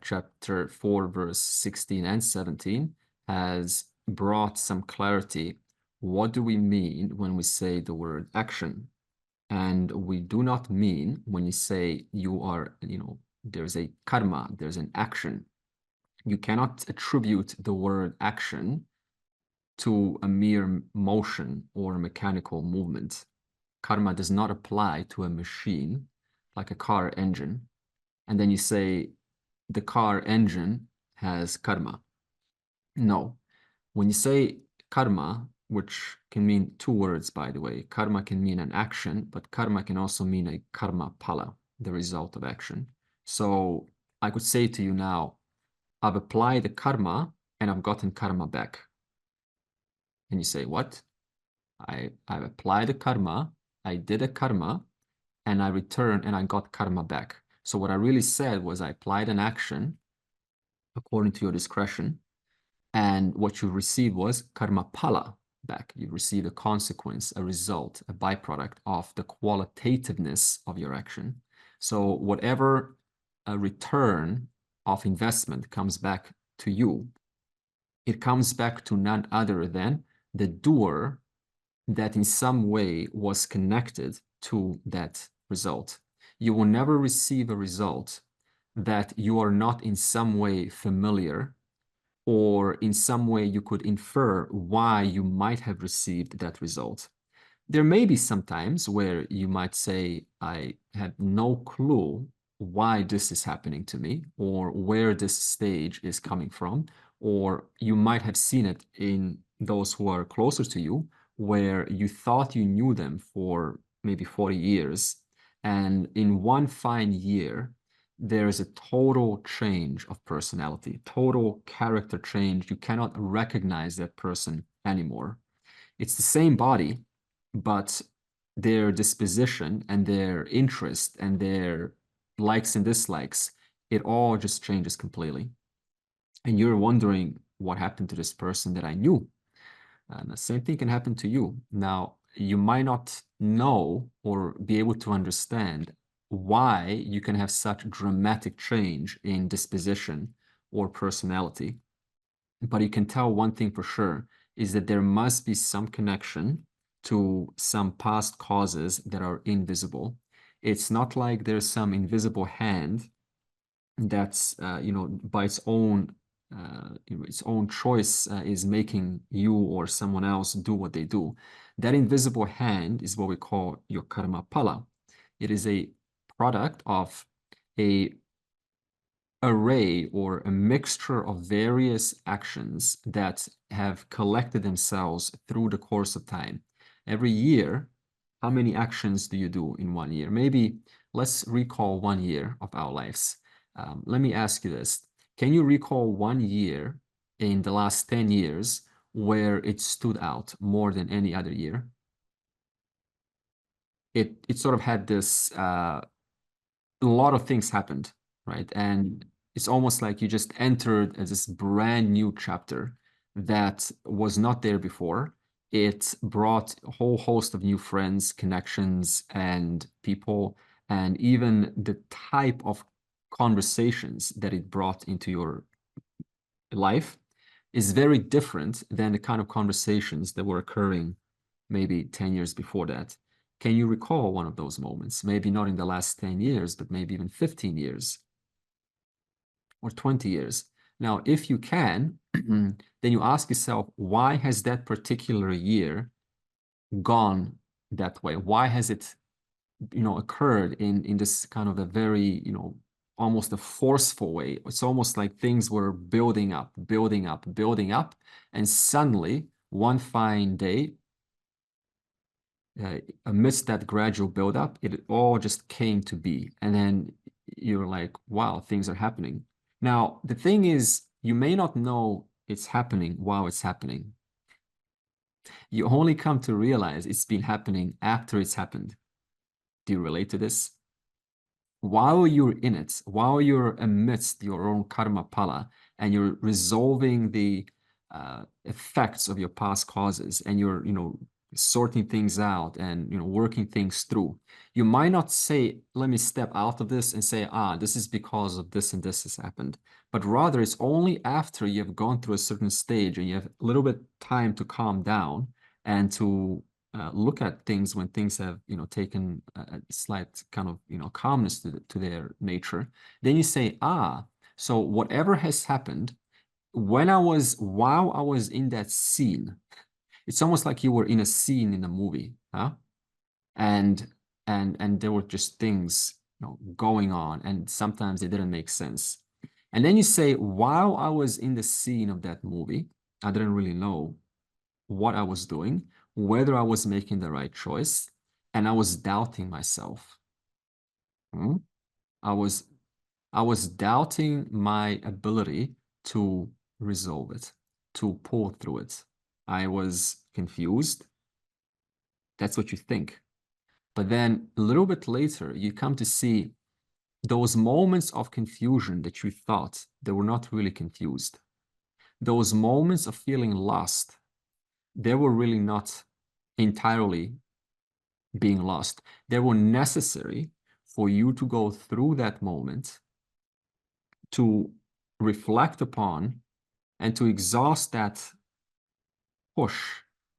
chapter 4, verse 16 and 17 has brought some clarity. What do we mean when we say the word action? And we do not mean when you say you are, there's a karma, there's an action. You cannot attribute the word action to a mere motion or mechanical movement. Karma does not apply to a machine like a car engine. And then you say the car engine has karma. No. When you say karma, which can mean two words, by the way, karma can mean an action, but karma can also mean a karma pala, the result of action. So I could say to you now, I've applied the karma and I've gotten karma back. And you say, what? I've applied the karma, I did a karma, and I returned and I got karma back. So what I really said was I applied an action according to your discretion, and what you received was karma pala back. You received a consequence, a result, a byproduct of the qualitativeness of your action. So whatever a return of investment comes back to you, it comes back to none other than the doer that in some way was connected to that result. You will never receive a result that you are not in some way familiar, or in some way you could infer why you might have received that result. There may be some times where you might say, I have no clue why this is happening to me, or where this stage is coming from, or you might have seen it in those who are closer to you, where you thought you knew them for maybe 40 years, and in one fine year, there is a total change of personality, total character change. You cannot recognize that person anymore. It's the same body, but their disposition and their interest and their likes and dislikes, it all just changes completely. And you're wondering what happened to this person that I knew. And the same thing can happen to you. Now, you might not know or be able to understand why you can have such dramatic change in disposition or personality. But you can tell one thing for sure is that there must be some connection to some past causes that are invisible. It's not like there's some invisible hand that's, by its own choice is making you or someone else do what they do. That invisible hand is what we call your karma pala. It is a product of a array or a mixture of various actions that have collected themselves through the course of time. Every year, how many actions do you do in 1 year? Maybe let's recall 1 year of our lives. Let me ask you this. Can you recall 1 year in the last 10 years where it stood out more than any other year? It sort of had this, a lot of things happened, right? And it's almost like you just entered as this brand new chapter that was not there before. It brought a whole host of new friends, connections, and people, and even the type of conversations that it brought into your life is very different than the kind of conversations that were occurring maybe 10 years before that. Can you recall one of those moments? Maybe not in the last 10 years, but maybe even 15 years or 20 years. Now, if you can, then you ask yourself, why has that particular year gone that way? Why has it, occurred in this kind of a very, almost a forceful way? It's almost like things were building up, building up, building up, and suddenly, one fine day, amidst that gradual buildup, it all just came to be. And then you're like, wow, things are happening. Now, the thing is, you may not know it's happening while it's happening. You only come to realize it's been happening after it's happened. Do you relate to this? While you're in it, while you're amidst your own karma pala, and you're resolving the effects of your past causes, and you're, sorting things out and, working things through. You might not say, let me step out of this and say, this is because of this and this has happened. But rather, it's only after you have gone through a certain stage and you have a little bit time to calm down and to look at things when things have, taken a slight kind of, calmness to their nature. Then you say, so whatever has happened, while I was in that scene, it's almost like you were in a scene in a movie, huh? And there were just things, going on, and sometimes they didn't make sense. And then you say, while I was in the scene of that movie, I didn't really know what I was doing, whether I was making the right choice, and I was doubting myself. Hmm? I was doubting my ability to resolve it, to pull through it. I was confused. That's what you think. But then a little bit later, you come to see those moments of confusion that you thought they were not really confused. Those moments of feeling lost, they were really not entirely being lost. They were necessary for you to go through that moment, to reflect upon, and to exhaust that push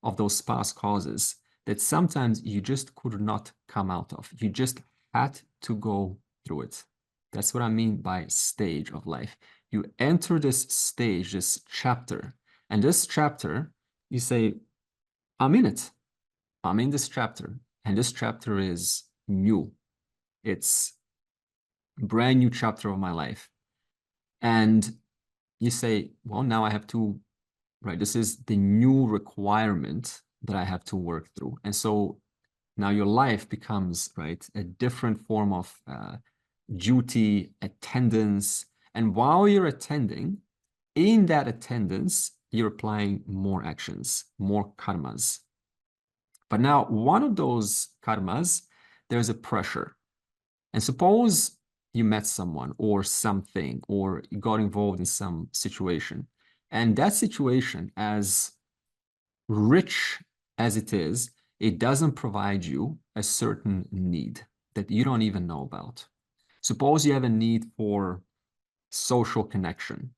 of those past causes that sometimes you just could not come out of. You just had to go through it. That's what I mean by stage of life. You enter this stage, this chapter, and this chapter, you say, I'm in it. I'm in this chapter, and this chapter is new. It's a brand new chapter of my life. And you say, well, now I have to, right? This is the new requirement that I have to work through. And so now your life becomes, right, a different form of duty, attendance. And while you're attending, in that attendance, you're applying more actions, more karmas. But now one of those karmas, there's a pressure. And suppose you met someone or something, or you got involved in some situation. And that situation, as rich as it is, it doesn't provide you a certain need that you don't even know about. Suppose you have a need for social connection,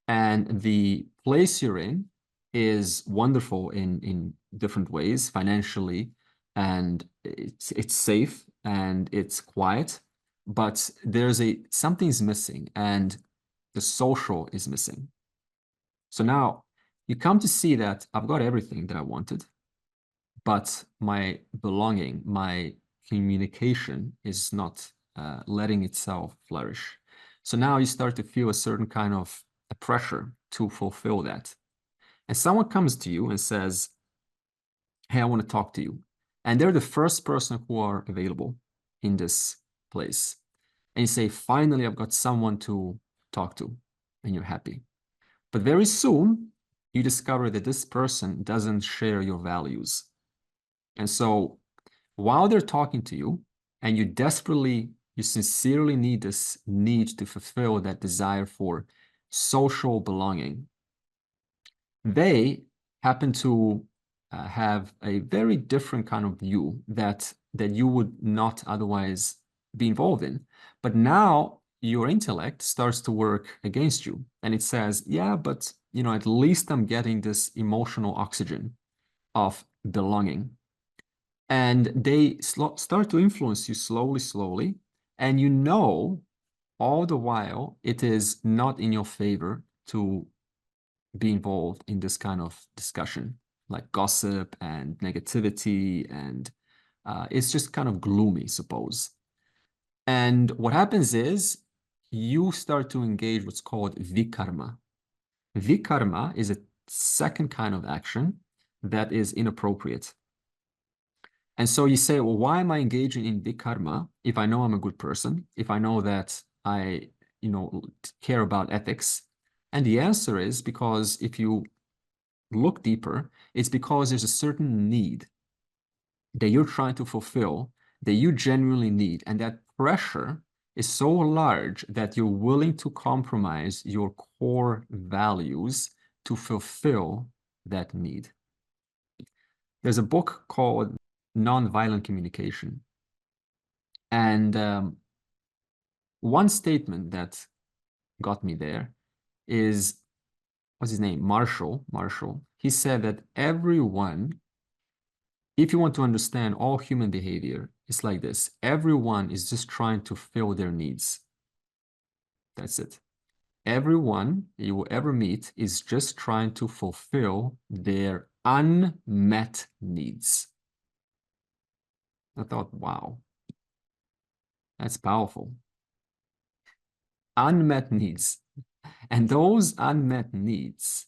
and the place you're in is wonderful in different ways, financially, and it's safe and it's quiet, but something's missing, and the social is missing. So now you come to see that I've got everything that I wanted, but my belonging, my communication is not letting itself flourish. So now you start to feel a certain kind of a pressure to fulfill that. And someone comes to you and says, hey, I want to talk to you. And they're the first person who are available in this place. And you say, finally, I've got someone to talk to, and you're happy. But very soon, you discover that this person doesn't share your values. And so while they're talking to you, and you sincerely need to fulfill that desire for social belonging, they happen to have a very different kind of view that you would not otherwise be involved in. But now your intellect starts to work against you, and it says, yeah, but at least I'm getting this emotional oxygen of belonging. And they start to influence you slowly, and all the while it is not in your favor to be involved in this kind of discussion, like gossip and negativity, and it's just kind of gloomy, suppose. And what happens is you start to engage what's called vikarma. Vikarma is a second kind of action that is inappropriate. And so you say, well, why am I engaging in vikarma if I know I'm a good person, if I know that I, care about ethics? And the answer is because if you look deeper, it's because there's a certain need that you're trying to fulfill, that you genuinely need. And that pressure is so large that you're willing to compromise your core values to fulfill that need. There's a book called Nonviolent Communication. And one statement that got me there is, what's his name? Marshall. He said that everyone, if you want to understand all human behavior, it's like this. Everyone is just trying to fill their needs. That's it. Everyone you will ever meet is just trying to fulfill their unmet needs. I thought, wow, that's powerful. Unmet needs. And those unmet needs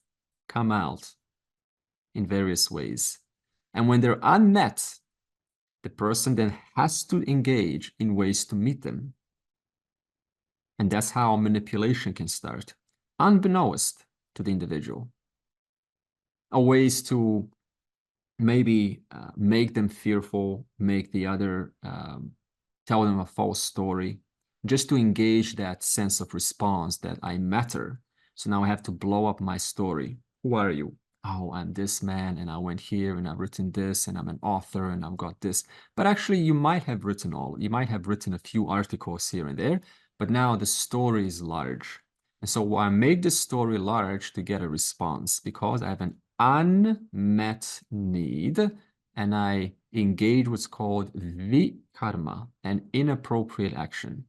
come out in various ways. And when they're unmet, the person then has to engage in ways to meet them. And that's how manipulation can start, unbeknownst to the individual. Ways to maybe make them fearful, make the other, tell them a false story, just to engage that sense of response that I matter. So now I have to blow up my story. Who are you? Oh, I'm this man, and I went here, and I've written this, and I'm an author, and I've got this. But actually, you might have written a few articles here and there, but now the story is large. And so I made the story large to get a response because I have an unmet need, and I engage what's called vikarma, an inappropriate action.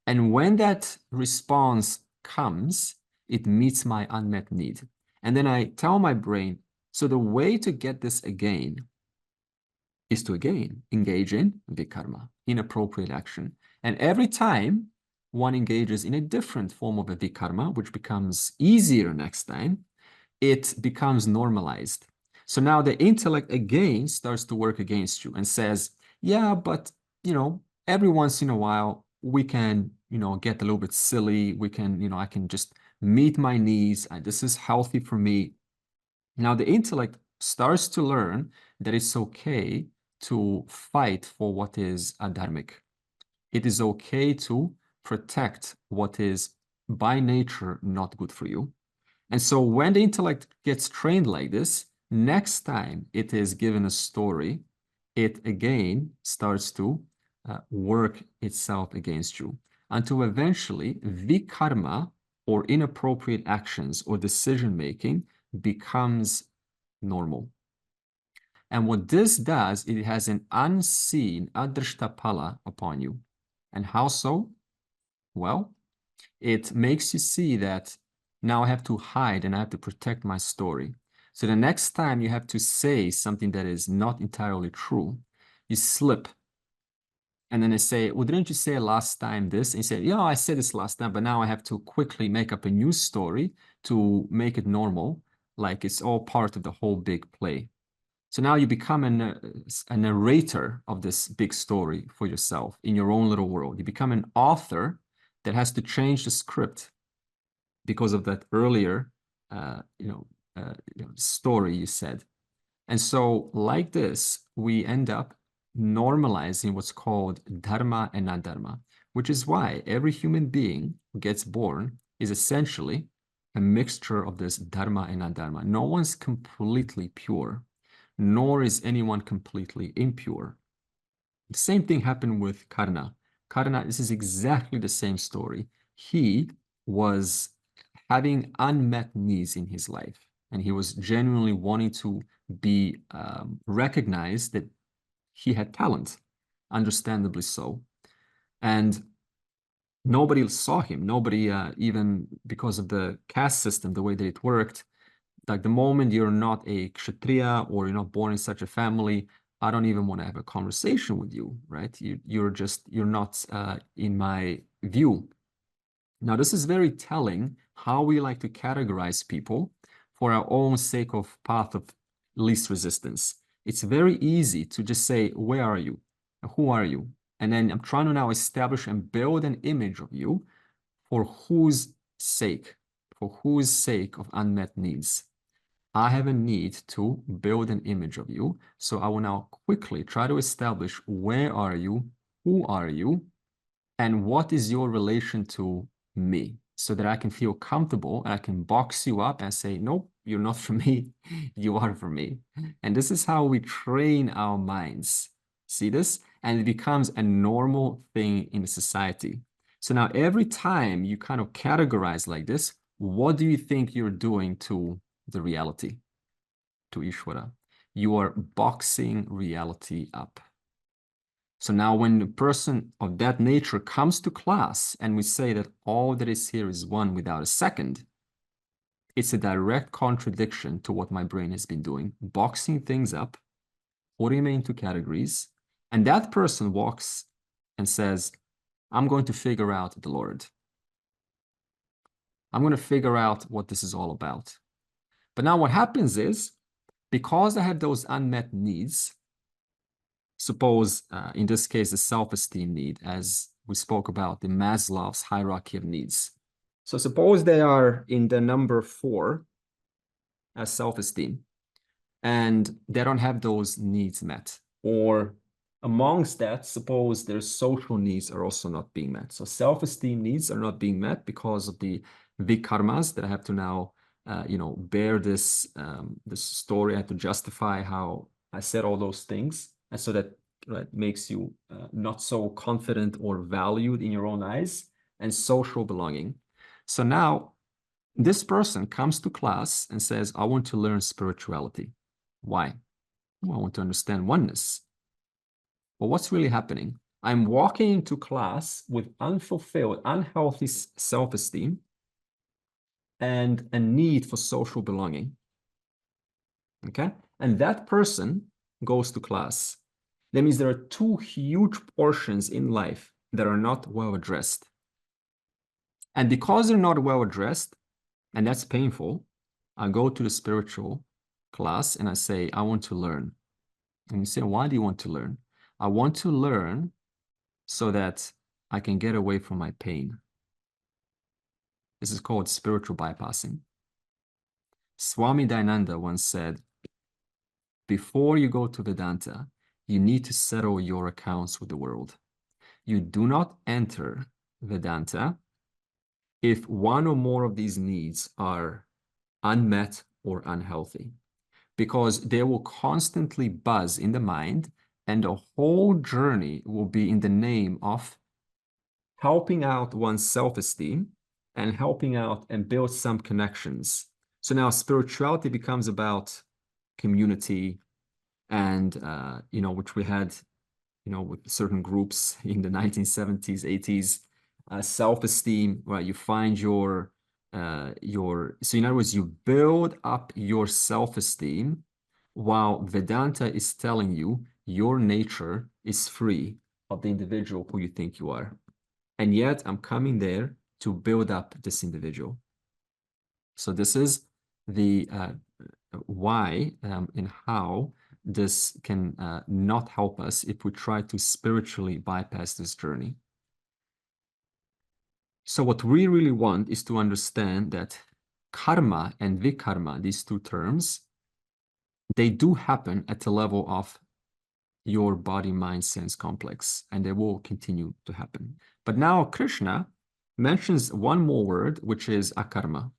And when that response comes, it meets my unmet need. And then I tell my brain, so the way to get this again is to again engage in vikarma, inappropriate action. And every time one engages in a different form of a vikarma, which becomes easier next time, it becomes normalized. So now the intellect again starts to work against you and says, yeah, but, every once in a while, we can, get a little bit silly. We can, I can just meet my needs. This is healthy for me. Now the intellect starts to learn that it's okay to fight for what is adharmic. It is okay to protect what is by nature not good for you. And so when the intellect gets trained like this, next time it is given a story, it again starts to work itself against you until eventually vikarma, or inappropriate actions or decision-making, becomes normal. And what this does, it has an unseen adrishtapala upon you. And how so? Well, it makes you see that now I have to hide and I have to protect my story. So the next time you have to say something that is not entirely true, you slip. And then they say, well, didn't you say last time this? And you say, yeah, I said this last time, but now I have to quickly make up a new story to make it normal, like it's all part of the whole big play. So now you become a narrator of this big story for yourself in your own little world. You become an author that has to change the script because of that earlier, story you said. And so like this, we end up normalizing what's called dharma and adharma, which is why every human being who gets born is essentially a mixture of this dharma and adharma. No one's completely pure, nor is anyone completely impure. The same thing happened with Karna. Karna, this is exactly the same story. He was having unmet needs in his life, and he was genuinely wanting to be recognized that he had talent, understandably so. And nobody saw him. Nobody, even because of the caste system, the way that it worked, like the moment you're not a kshatriya or you're not born in such a family, I don't even want to have a conversation with you, right? You're not in my view. Now, this is very telling how we like to categorize people for our own sake of path of least resistance. It's very easy to just say, where are you? Who are you? And then I'm trying to now establish and build an image of you for whose sake of unmet needs. I have a need to build an image of you. So I will now quickly try to establish where are you, who are you, and what is your relation to me. so that I can feel comfortable and I can box you up and say, nope, you're not for me, you are for me. And this is how we train our minds. See this? And it becomes a normal thing in the society. So now every time you kind of categorize like this, what do you think you're doing to the reality, to Ishvara? You are boxing reality up. So now when a person of that nature comes to class and we say that all that is here is one without a second, it's a direct contradiction to what my brain has been doing, boxing things up, putting them into categories. And that person walks and says, I'm going to figure out the Lord. I'm going to figure out what this is all about. But now what happens is, because I have those unmet needs, suppose in this case, the self-esteem need, as we spoke about, the Maslow's hierarchy of needs. So suppose they are in the number 4 as self-esteem, and they don't have those needs met. Or amongst that, suppose their social needs are also not being met. So self-esteem needs are not being met because of the vikarmas that I have to now, bear this story. I have to justify how I said all those things, and so that makes you not so confident or valued in your own eyes, and social belonging. So now this person comes to class and says, I want to learn spirituality. Why? Well, I want to understand oneness. Well, what's really happening? I'm walking into class with unfulfilled, unhealthy self-esteem and a need for social belonging. Okay? And that person goes to class. That means there are 2 huge portions in life that are not well addressed. And because they're not well addressed, and that's painful, I go to the spiritual class and I say, I want to learn. And you say, why do you want to learn? I want to learn so that I can get away from my pain. This is called spiritual bypassing. Swami Dayananda once said, before you go to Vedanta, you need to settle your accounts with the world. You do not enter Vedanta if one or more of these needs are unmet or unhealthy, because they will constantly buzz in the mind, and the whole journey will be in the name of helping out one's self-esteem and helping out and build some connections. So now spirituality becomes about community and, which we had, with certain groups in the 1970s, 80s, self-esteem, right? You find so in other words, you build up your self-esteem while Vedanta is telling you your nature is free of the individual who you think you are. And yet I'm coming there to build up this individual. So this is the why and how this can not help us if we try to spiritually bypass this journey. So what we really want is to understand that karma and vikarma, these 2 terms, they do happen at the level of your body, mind, sense complex, and they will continue to happen. But now Krishna mentions one more word, which is akarma.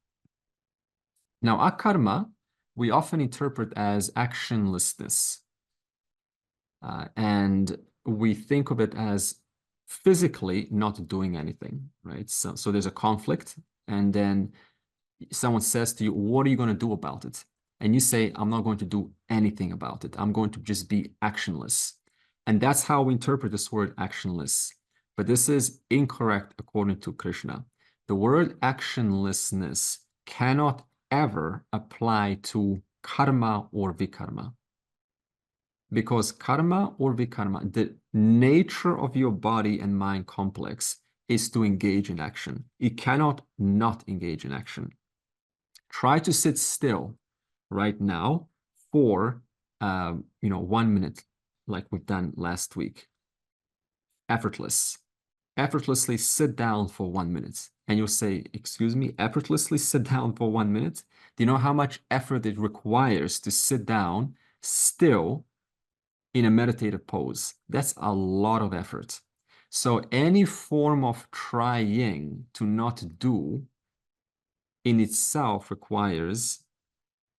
Now, akarma, we often interpret as actionlessness. And we think of it as physically not doing anything, right? So there's a conflict, and then someone says to you, what are you going to do about it? And you say, I'm not going to do anything about it. I'm going to just be actionless. And that's how we interpret this word actionless. But this is incorrect according to Krishna. The word actionlessness cannot ever apply to karma or vikarma. Because karma or vikarma, the nature of your body and mind complex is to engage in action. It cannot not engage in action. Try to sit still right now for 1 minute, like we've done last week. Effortlessly sit down for 1 minute. And you'll say, excuse me, effortlessly sit down for 1 minute? Do you know how much effort it requires to sit down still in a meditative pose? That's a lot of effort. So any form of trying to not do in itself requires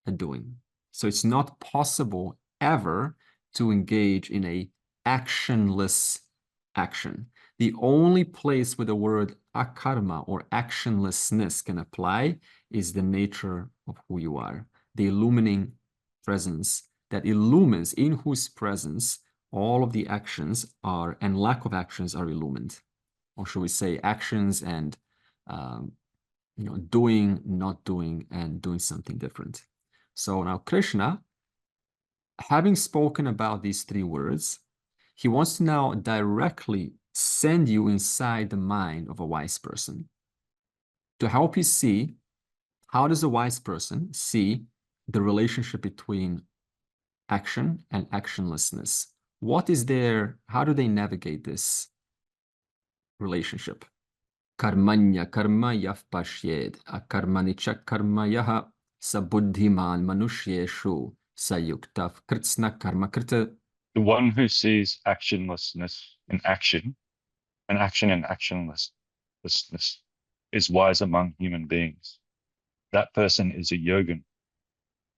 a doing. So it's not possible ever to engage in a actionless action. The only place where the word akarma or actionlessness can apply is the nature of who you are, the illumining presence that illumines, in whose presence all of the actions are, and lack of actions are illumined. Or should we say actions and doing, not doing, and doing something different. So now Krishna, having spoken about these three words, he wants to now directly send you inside the mind of a wise person to help you see how does a wise person see the relationship between action and actionlessness. What is there? How do they navigate this relationship? Karmanya karma yav pashyed, akarmanicha karma yaha sabuddhiman manushyeshu sayuktav kritsna karma krita. The one who sees actionlessness in action and action in actionlessness is wise among human beings. That person is a yogin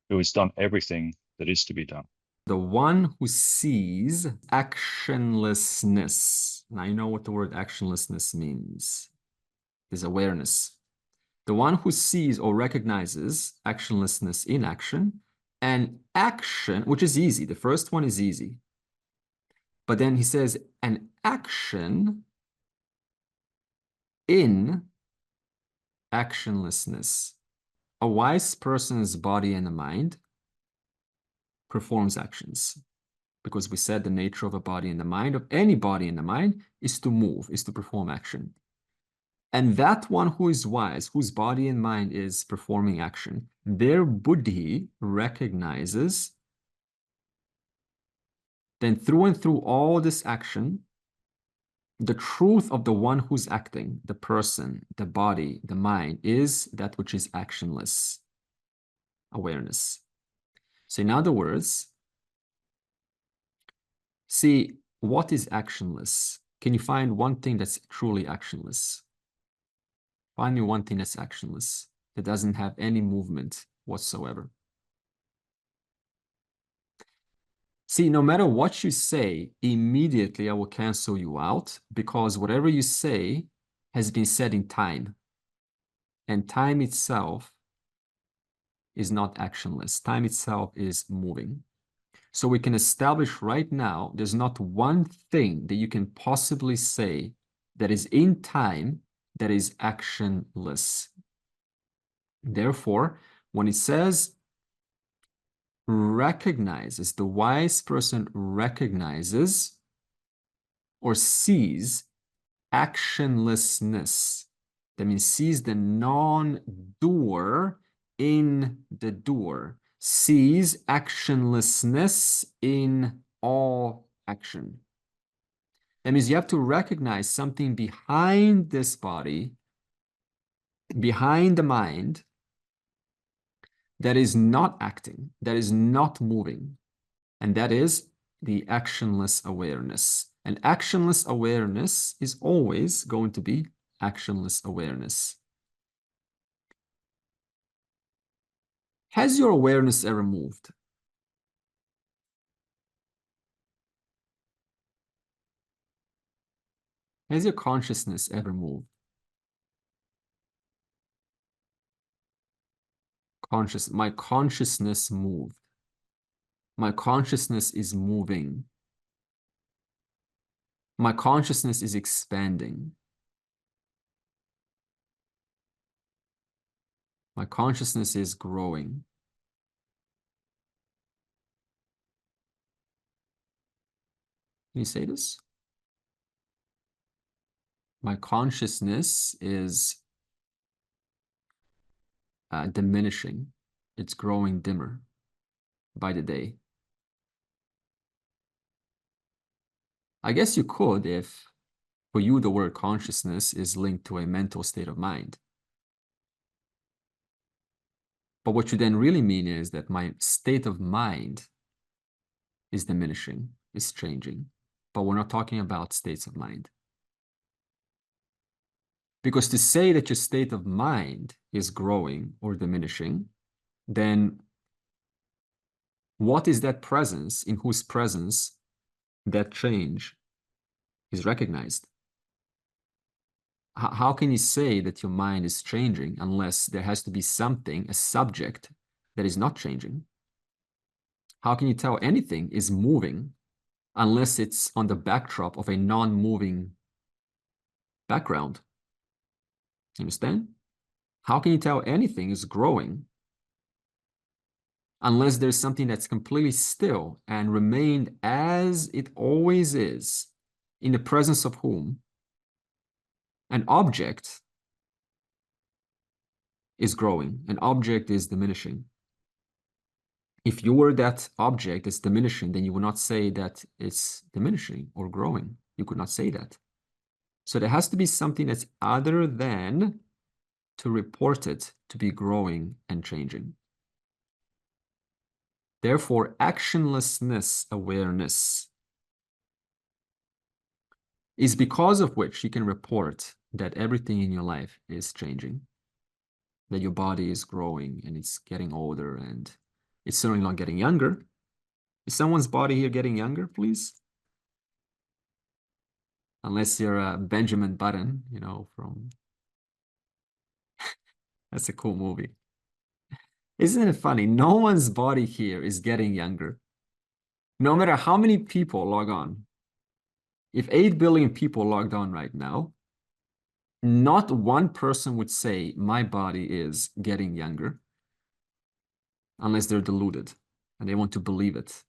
who has done everything that is to be done. The one who sees actionlessness. Now you know what the word actionlessness means. Is awareness. The one who sees or recognizes actionlessness in action, and action, which is easy. The first one is easy. But then he says an action in actionlessness. A wise person's body and the mind performs actions, because we said the nature of a body and the mind, of any body and the mind, is to move, is to perform action. And that one who is wise, whose body and mind is performing action, their buddhi recognizes then through and through all this action, the truth of the one who's acting, the person, the body, the mind, is that which is actionless awareness. So in other words, see, what is actionless? Can you find one thing that's truly actionless? Find me one thing that's actionless, that doesn't have any movement whatsoever. See, no matter what you say, immediately I will cancel you out, because whatever you say has been said in time. And time itself is not actionless. Time itself is moving. So we can establish right now, there's not one thing that you can possibly say that is in time that is actionless. Therefore, when it says recognizes, the wise person recognizes or sees actionlessness. That means sees the non-doer in the doer, sees actionlessness in all action. That means you have to recognize something behind this body, behind the mind, that is not acting, that is not moving, and that is the actionless awareness. And actionless awareness is always going to be actionless awareness. Has your awareness ever moved? Has your consciousness ever moved? My consciousness moved. My consciousness is moving. My consciousness is expanding. My consciousness is growing. Can you say this? My consciousness is diminishing. It's growing dimmer by the day. I guess you could if, for you, the word consciousness is linked to a mental state of mind. But what you then really mean is that my state of mind is diminishing, is changing. But we're not talking about states of mind. Because to say that your state of mind is growing or diminishing, then what is that presence in whose presence that change is recognized? How can you say that your mind is changing unless there has to be something, a subject, that is not changing? How can you tell anything is moving unless it's on the backdrop of a non-moving background? You understand? How can you tell anything is growing unless there's something that's completely still and remained as it always is, in the presence of whom an object is growing, an object is diminishing? If you were that object that's diminishing, then you would not say that it's diminishing or growing. You could not say that. So there has to be something that's other than to report it to be growing and changing. Therefore, actionlessness awareness is because of which you can report that everything in your life is changing, that your body is growing and it's getting older and it's certainly not getting younger. Is someone's body here getting younger, please? Unless you're a Benjamin Button, you know, from... That's a cool movie. Isn't it funny? No one's body here is getting younger. No matter how many people log on. If 8 billion people logged on right now, not one person would say, my body is getting younger, unless they're deluded and they want to believe it.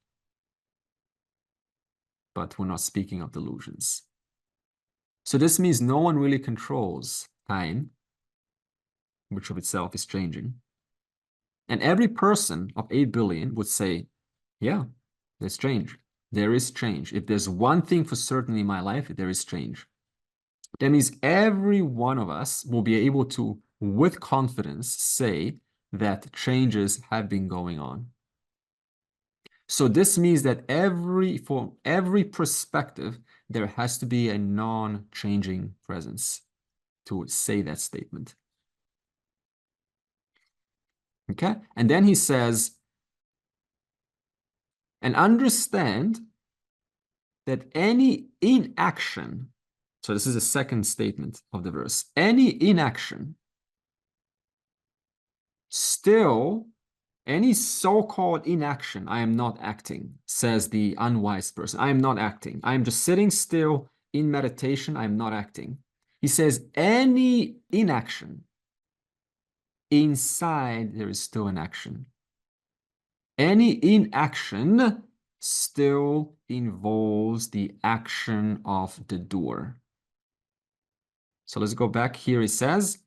But we're not speaking of delusions. So this means no one really controls time, which of itself is changing. And every person of 8 billion would say, yeah, there's change. There is change. If there's one thing for certain in my life, there is change. That means every one of us will be able to, with confidence, say that changes have been going on. So this means that for every perspective, there has to be a non-changing presence to say that statement. Okay? And then he says, and understand that any inaction, so this is the second statement of the verse, any inaction, still, any so-called inaction, I am not acting, says the unwise person. I am not acting. I am just sitting still in meditation. I am not acting. He says any inaction, inside there is still an action. Any inaction still involves the action of the doer. So let's go back here. It says,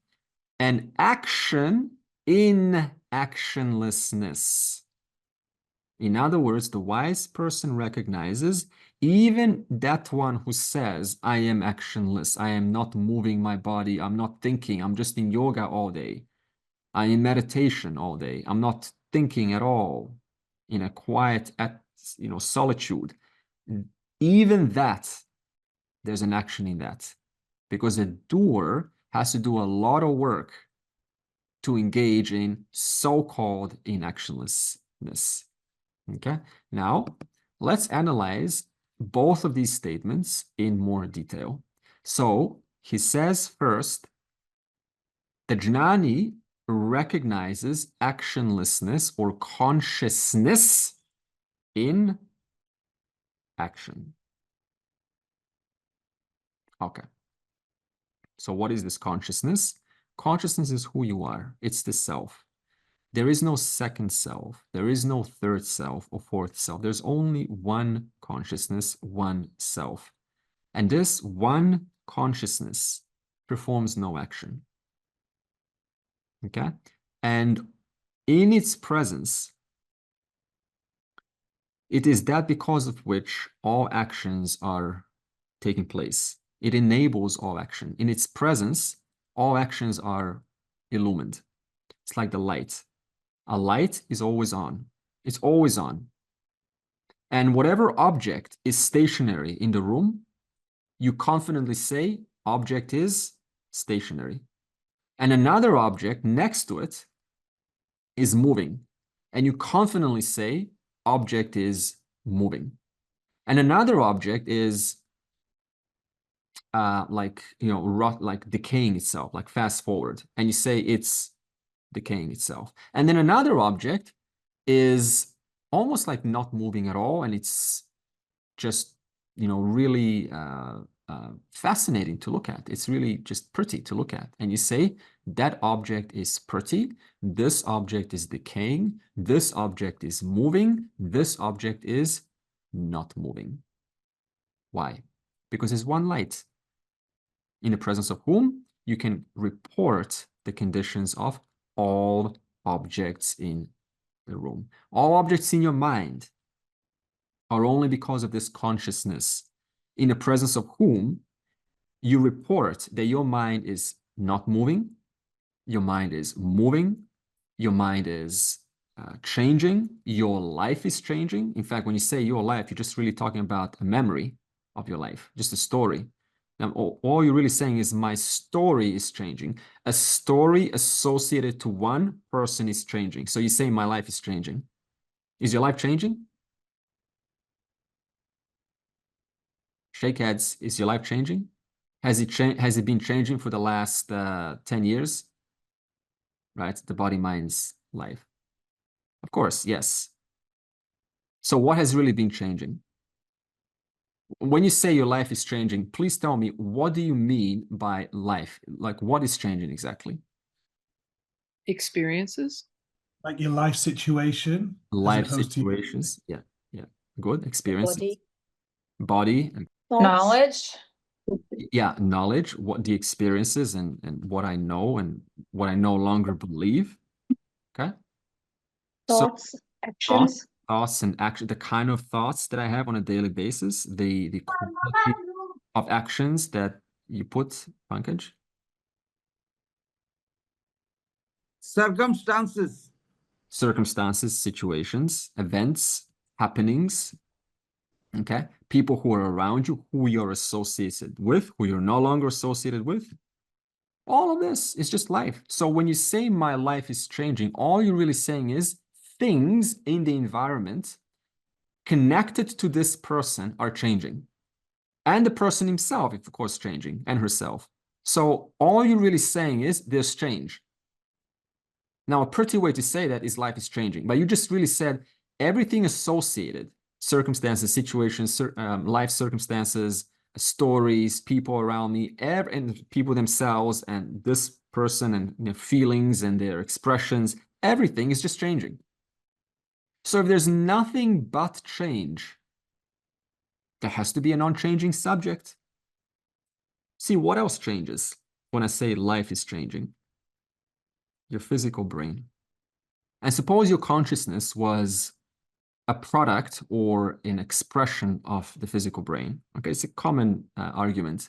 an action in actionlessness. In other words, the wise person recognizes even that one who says, I am actionless, I am not moving my body, I'm not thinking, I'm just in yoga all day, I'm in meditation all day, I'm not thinking at all, in a quiet, solitude. Even that, there's an action in that, because the doer has to do a lot of work to engage in so-called inactionlessness. Okay, now let's analyze both of these statements in more detail. So he says first, the jnani recognizes actionlessness or consciousness in action. Okay. So what is this consciousness? Consciousness is who you are. It's the self. There is no second self. There is no third self or fourth self. There's only one consciousness, one self. And this one consciousness performs no action. Okay? And in its presence, it is that because of which all actions are taking place. It enables all action. In its presence, all actions are illumined. It's like the light. A light is always on. It's always on. And whatever object is stationary in the room, you confidently say, object is stationary. And another object next to it is moving. And you confidently say object is moving. And another object is like, like decaying itself, like fast forward. And you say it's decaying itself. And then another object is almost like not moving at all. And it's just, really fascinating to look at. It's really just pretty to look at. And you say that object is pretty. This object is decaying. This object is moving. This object is not moving. Why? Because there's one light in the presence of whom you can report the conditions of all objects in the room. All objects in your mind are only because of this consciousness, in the presence of whom you report that your mind is not moving, your mind is moving, your mind is changing, your life is changing. In fact, when you say your life, you're just really talking about a memory of your life, just a story. Now, all you're really saying is my story is changing. A story associated to one person is changing. So you say my life is changing. Is your life changing? Shake heads. Is your life changing? Has it been changing for the last 10 years? Right? The body, mind's life. Of course, yes. So what has really been changing? When you say your life is changing, please tell me, what do you mean by life? Like, what is changing exactly? Experiences. Like your life situation. Life situations. Yeah, yeah. Good. Experiences. Body. Knowledge. Yeah, knowledge, what the experiences and what I know and what I no longer believe. Okay. Thoughts, actions. Thoughts and action, the kind of thoughts that I have on a daily basis, the quality of actions that you put, Pankaj. Circumstances. Circumstances, situations, events, happenings. Okay. People who are around you, who you're associated with, who you're no longer associated with. All of this is just life. So when you say my life is changing, all you're really saying is things in the environment connected to this person are changing. And the person himself, of course, changing, and herself. So all you're really saying is there's change. Now, a pretty way to say that is life is changing. But you just really said everything associated, circumstances, situations, life circumstances, stories, people around me, and people themselves, and this person and their feelings and their expressions, everything is just changing. So if there's nothing but change, there has to be a non-changing subject. See, what else changes when I say life is changing? Your physical brain. And suppose your consciousness was a product or an expression of the physical brain. Okay, it's a common argument.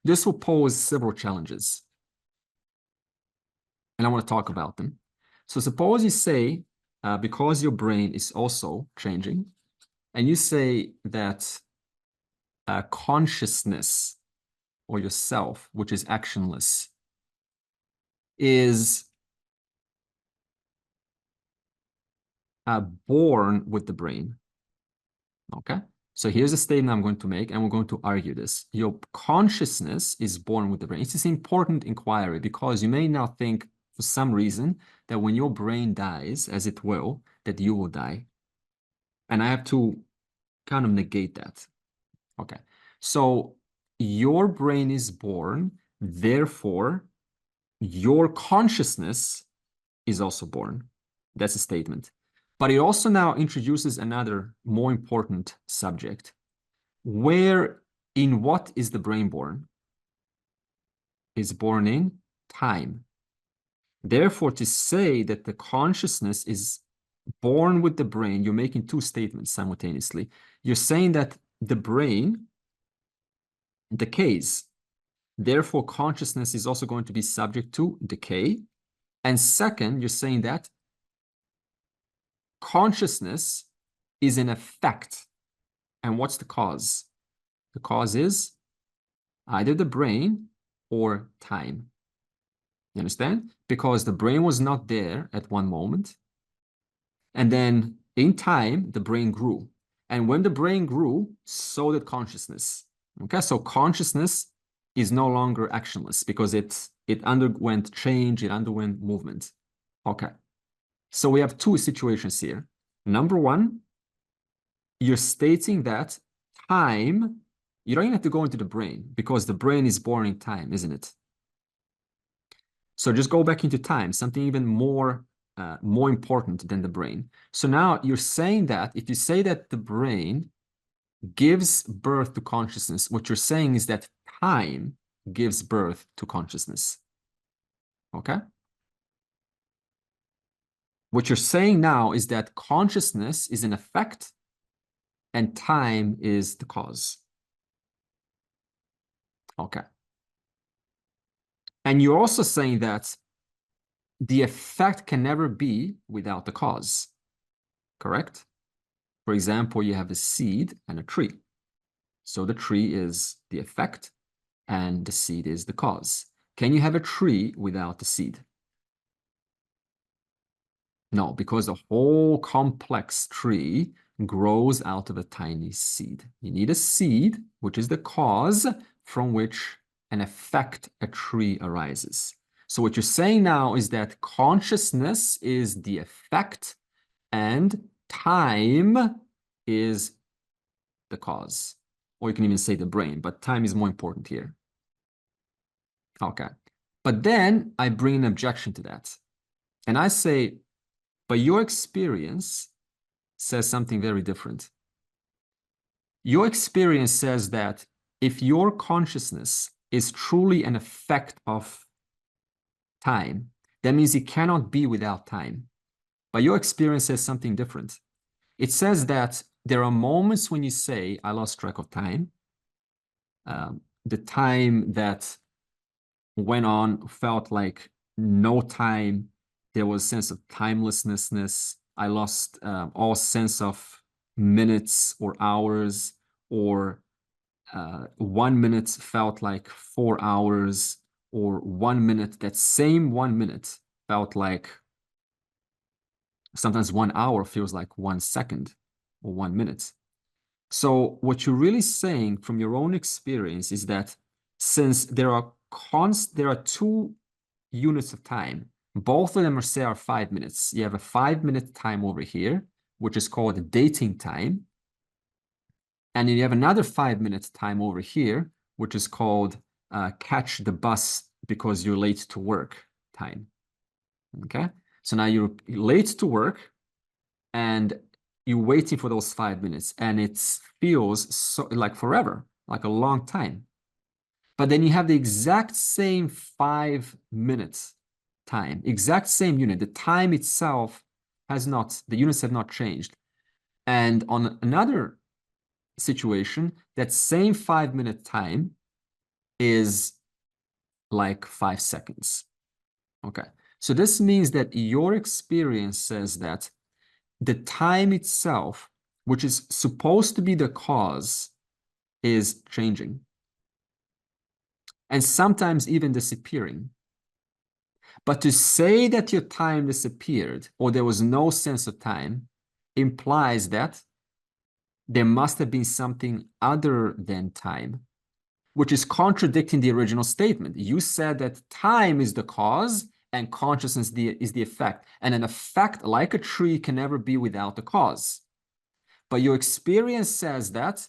This will pose several challenges. And I want to talk about them. So suppose you say, because your brain is also changing, and you say that consciousness or yourself, which is actionless, is born with the brain. Okay, so here's a statement I'm going to make, and we're going to argue this. Your consciousness is born with the brain. It's this important inquiry because you may now think for some reason that when your brain dies, as it will, that you will die. And I have to kind of negate that. Okay, so your brain is born, therefore your consciousness is also born. That's a statement. But it also now introduces another more important subject. Where, in what is the brain born? It's born in time. Therefore, to say that the consciousness is born with the brain, you're making two statements simultaneously. You're saying that the brain decays. Therefore, consciousness is also going to be subject to decay. And second, you're saying that consciousness is an effect. And what's the cause? The cause is either the brain or time. You understand? Because the brain was not there at one moment. And then in time, the brain grew. And when the brain grew, so did consciousness. Okay, so consciousness is no longer actionless because it underwent change, it underwent movement. Okay, so we have two situations here. Number one, you're stating that time, you don't even have to go into the brain because the brain is born in time, isn't it? So just go back into time, something even more important than the brain. So now you're saying that if you say that the brain gives birth to consciousness, what you're saying is that time gives birth to consciousness. Okay? What you're saying now is that consciousness is an effect and time is the cause. Okay. And you're also saying that the effect can never be without the cause, correct? For example, you have a seed and a tree. So the tree is the effect and the seed is the cause. Can you have a tree without the seed? No, because the whole complex tree grows out of a tiny seed. You need a seed, which is the cause from which an effect, a tree arises. So what you're saying now is that consciousness is the effect and time is the cause. Or you can even say the brain, but time is more important here. Okay. But then I bring an objection to that. And I say, but your experience says something very different. Your experience says that if your consciousness is truly an effect of time, that means it cannot be without time. But your experience says something different. It says that there are moments when you say, I lost track of time. The time that went on felt like no time. There was a sense of timelessness. I lost all sense of minutes or hours, or 1 minute felt like 4 hours, or 1 minute, that same 1 minute felt like sometimes 1 hour feels like 1 second or 1 minute. So what you're really saying from your own experience is that since there are two units of time, both of them are 5 minutes. You have a 5-minute time over here, which is called dating time. And then you have another 5-minute time over here, which is called catch the bus because you're late to work time. Okay? So now you're late to work and you're waiting for those 5 minutes and it feels so like forever, like a long time. But then you have the exact same 5 minutes time, exact same unit. The time itself has not, the units have not changed. And on another situation, that same 5-minute time is like 5 seconds. Okay. So this means that your experience says that the time itself, which is supposed to be the cause, is changing. And sometimes even disappearing. But to say that your time disappeared or there was no sense of time implies that there must have been something other than time, which is contradicting the original statement. You said that time is the cause and consciousness is the effect. And an effect, like a tree, can never be without the cause. But your experience says that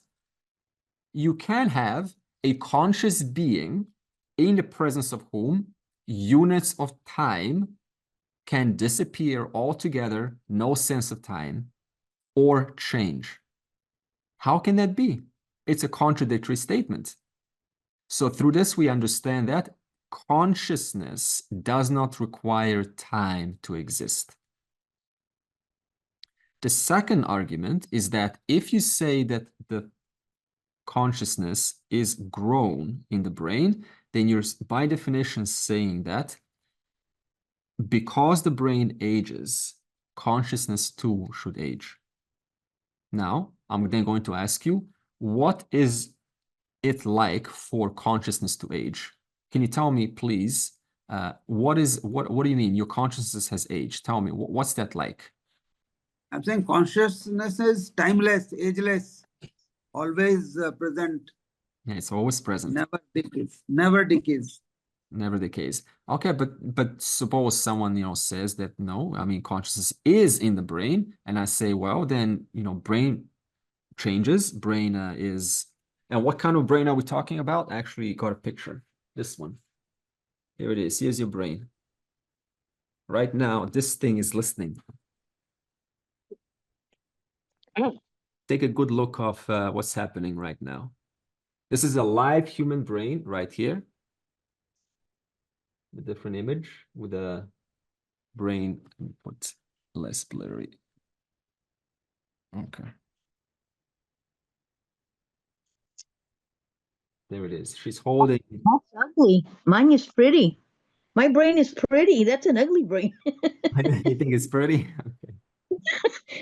you can have a conscious being in the presence of whom units of time can disappear altogether, no sense of time, or change. How can that be? It's a contradictory statement. So through this, we understand that consciousness does not require time to exist. The second argument is that if you say that the consciousness is grown in the brain, then you're by definition saying that because the brain ages, consciousness too should age. Now, I'm then going to ask you, what is it like for consciousness to age? can you tell me, please, what do you mean your consciousness has aged? Tell me, what's that like? I'm saying consciousness is timeless, ageless, always present, Yeah, it's always present. never decays, never decays. Never the case. Okay, but suppose someone, says that no, I mean, consciousness is in the brain, and I say, well, then, brain changes, brain is, and what kind of brain are we talking about? I actually got a picture, this one. Here it is, here's your brain. Right now, this thing is listening. Take a good look of what's happening right now. This is a live human brain right here. A different image with a brain, put less blurry. Okay. There it is. She's holding. That's ugly. Mine is pretty. My brain is pretty. That's an ugly brain. You think it's pretty? Okay.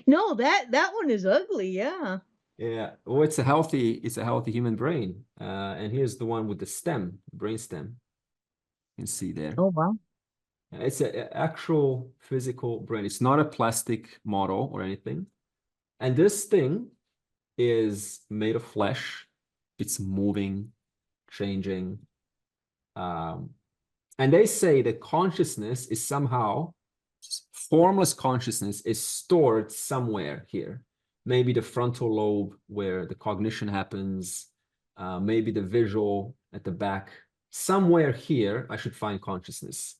No, that one is ugly. Yeah. Yeah. Well, it's a healthy human brain. And here's the one with the stem, brain stem. You can see there. Oh wow. It's an actual physical brain. It's not a plastic model or anything. And this thing is made of flesh. It's moving, changing. And they say that consciousness is somehow, formless consciousness is stored somewhere here. Maybe the frontal lobe where the cognition happens, maybe the visual at the back. Somewhere here, I should find consciousness.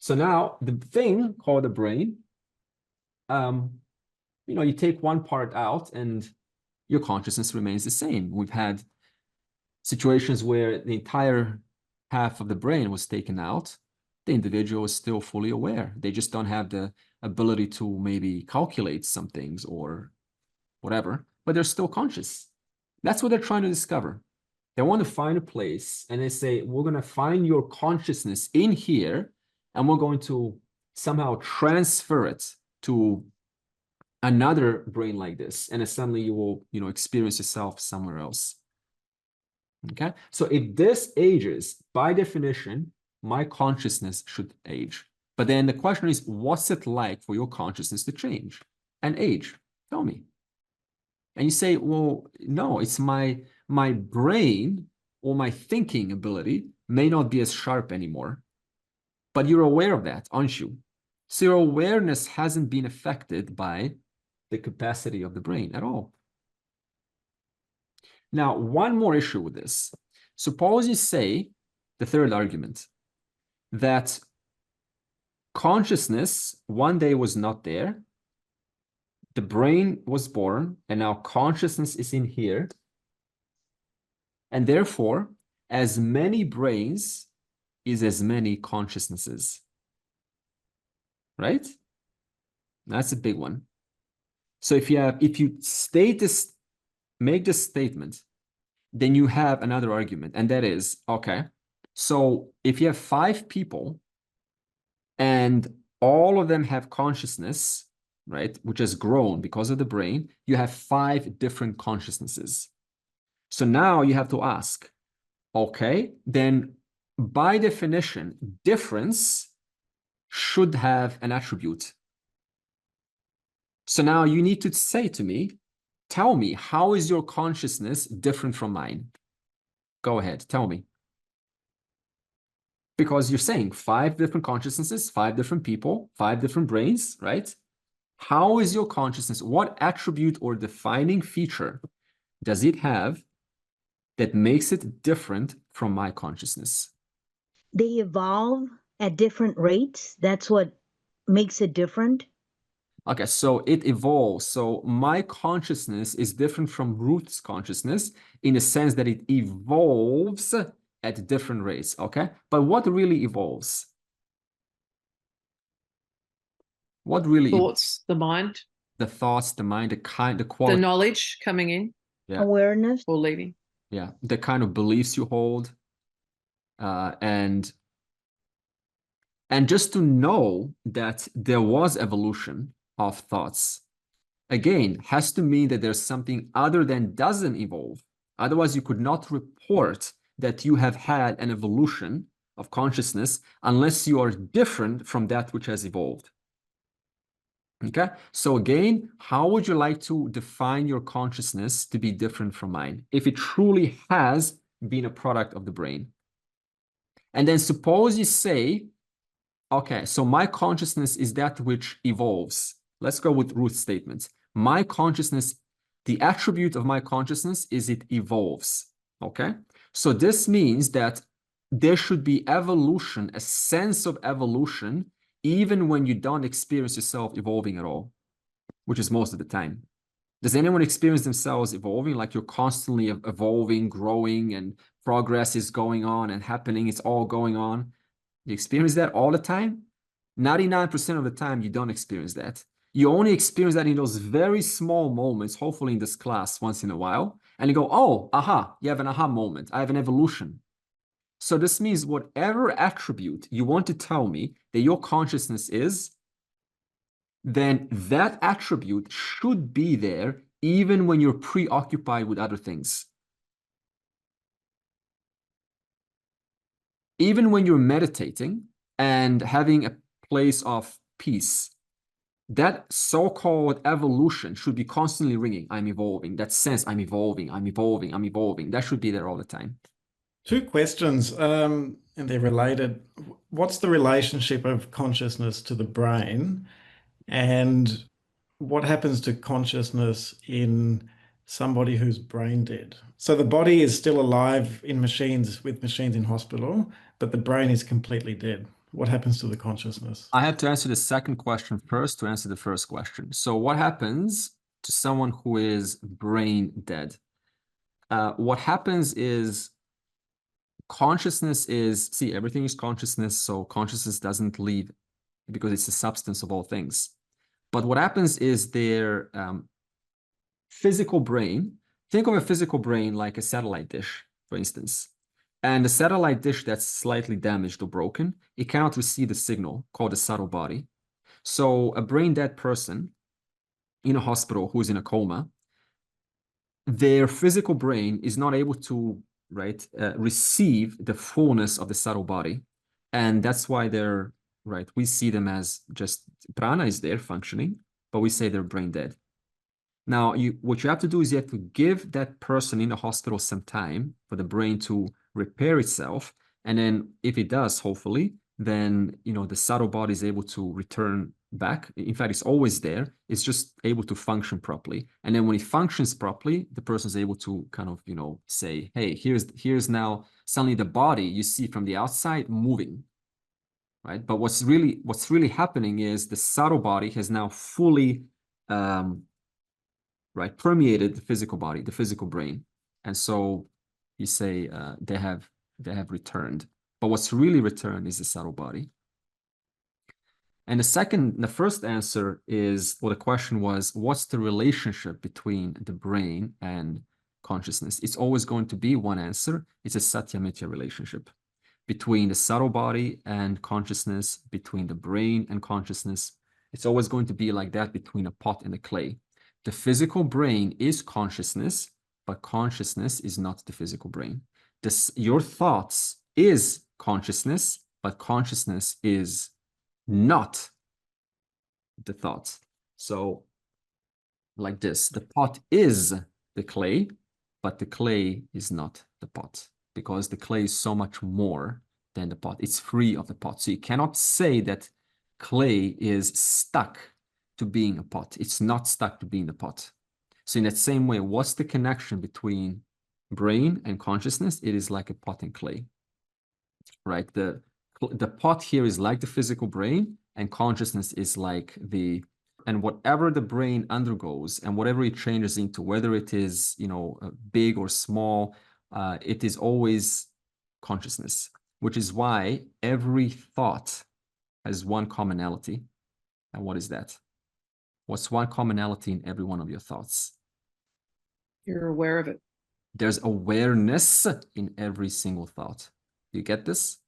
So now the thing called the brain, you take one part out and your consciousness remains the same. We've had situations where the entire half of the brain was taken out. The individual is still fully aware. They just don't have the ability to maybe calculate some things or whatever, but they're still conscious. That's what they're trying to discover. They want to find a place and they say, we're going to find your consciousness in here and we're going to somehow transfer it to another brain like this. And then suddenly you will, experience yourself somewhere else. Okay. So if this ages, by definition, my consciousness should age. But then the question is, what's it like for your consciousness to change and age? Tell me. And you say, well, no, it's my brain or my thinking ability may not be as sharp anymore. But you're aware of that, aren't you? So your awareness hasn't been affected by the capacity of the brain at all. Now, one more issue with this. Suppose you say, the third argument, that consciousness one day was not there, the brain was born, and now consciousness is in here, and therefore, as many brains is as many consciousnesses. Right? That's a big one. So if you state this, make this statement, then you have another argument, and that is, okay, so if you have 5 people and all of them have consciousness, right, which has grown because of the brain, you have 5 different consciousnesses. So now you have to ask, okay, then by definition, difference should have an attribute. So now you need to say to me, tell me, how is your consciousness different from mine? Go ahead, tell me. Because you're saying 5 different consciousnesses, 5 different people, 5 different brains, right? How is your consciousness, what attribute or defining feature does it have that makes it different from my consciousness? They evolve at different rates. That's what makes it different. Okay, so it evolves. So my consciousness is different from Ruth's consciousness in the sense that it evolves at different rates, okay? But what really evolves? What really Thoughts, the mind, the thoughts, the mind, the the quality, knowledge coming in Yeah. Awareness. or leaving. yeah, the kind of beliefs you hold, and just to know that there was evolution of thoughts, again, has to mean that there's something other than doesn't evolve. Otherwise, you could not report that you have had an evolution of consciousness unless you are different from that which has evolved. Okay, so again, how would you like to define your consciousness to be different from mine if it truly has been a product of the brain? And then suppose you say, okay, so my consciousness is that which evolves. Let's go with Ruth's statement. My consciousness, the attribute of my consciousness is it evolves. Okay, so this means that there should be evolution, a sense of evolution, even when you don't experience yourself evolving at all, which is most of the time. Does anyone experience themselves evolving, like you're constantly evolving, growing, and progress is going on and happening, it's all going on? You experience that all the time? 99% of the time, you don't experience that. You only experience that in those very small moments, hopefully in this class once in a while, and you go, oh, aha, you have an aha moment. I have an evolution. So this means whatever attribute you want to tell me that your consciousness is, then that attribute should be there even when you're preoccupied with other things. Even when you're meditating and having a place of peace, that so-called evolution should be constantly ringing. I'm evolving. That sense, I'm evolving, I'm evolving, I'm evolving. That should be there all the time. Two questions, and they're related. What's the relationship of consciousness to the brain? And what happens to consciousness in somebody who's brain dead? So the body is still alive in machines, with machines in hospital, but the brain is completely dead. What happens to the consciousness? I have to answer the second question first to answer the first question. So what happens to someone who is brain dead? What happens is consciousness is, see, everything is consciousness, so consciousness doesn't leave because it's the substance of all things. But what happens is their physical brain, think of a physical brain like a satellite dish, for instance. And the satellite dish that's slightly damaged or broken, it cannot receive the signal called the subtle body. So a brain dead person in a hospital who's in a coma, their physical brain is not able to receive the fullness of the subtle body. And that's why they're, we see them as just prana is there functioning, but we say they're brain dead. Now, what you have to do is you have to give that person in the hospital some time for the brain to repair itself. And then if it does, hopefully, then, the subtle body is able to return back. In fact, it's always there. It's just able to function properly. And then when it functions properly, the person is able to kind of, say, hey, here's now suddenly the body you see from the outside moving, right? But what's really happening is the subtle body has now fully, permeated the physical body, the physical brain. And so you say they have returned. But what's really returned is the subtle body. And the first answer is, well, the question was, what's the relationship between the brain and consciousness? It's always going to be one answer. It's a Satya-Mithya relationship between the subtle body and consciousness, between the brain and consciousness. It's always going to be like that between a pot and a clay. The physical brain is consciousness, but consciousness is not the physical brain. Your thoughts is consciousness, but consciousness is not the thoughts. So like this, the pot is the clay, but the clay is not the pot, because the clay is so much more than the pot. It's free of the pot. So you cannot say that clay is stuck to being a pot. It's not stuck to being the pot. So in that same way, what's the connection between brain and consciousness? It is like a pot and clay, right? The pot here is like the physical brain, and consciousness is like and whatever the brain undergoes and whatever it changes into, whether it is, big or small, it is always consciousness, which is why every thought has one commonality. And what is that? What's one commonality in every one of your thoughts? You're aware of it. There's awareness in every single thought. Do you get this?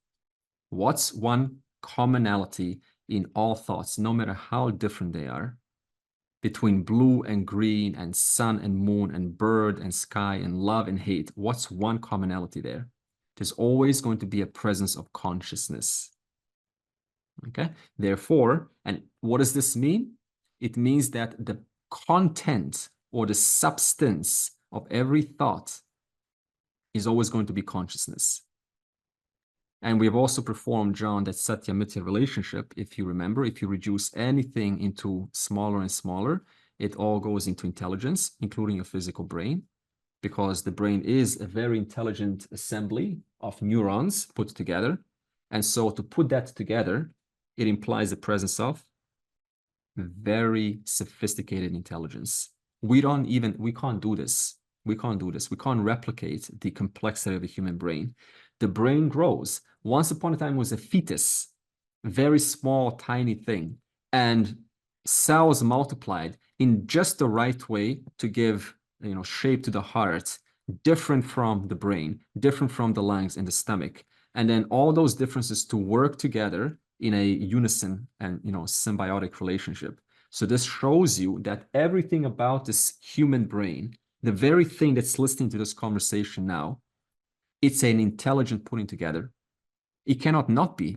What's one commonality in all thoughts, no matter how different they are, between blue and green and sun and moon and bird and sky and love and hate? What's one commonality there? There's always going to be a presence of consciousness. Okay, therefore, and what does this mean? It means that the content or the substance of every thought is always going to be consciousness. And we have also performed, John, that Satya-Mithya relationship. If you remember, if you reduce anything into smaller and smaller, it all goes into intelligence, including your physical brain, because the brain is a very intelligent assembly of neurons put together. And so to put that together, it implies the presence of very sophisticated intelligence. We can't do this. We can't do this. We can't replicate the complexity of the human brain. The brain grows. Once upon a time, it was a fetus, very small, tiny thing, and cells multiplied in just the right way to give, shape to the heart, different from the brain, different from the lungs and the stomach. And then all those differences to work together in a unison and, symbiotic relationship. So this shows you that everything about this human brain, the very thing that's listening to this conversation now, it's an intelligent putting together. It cannot not be.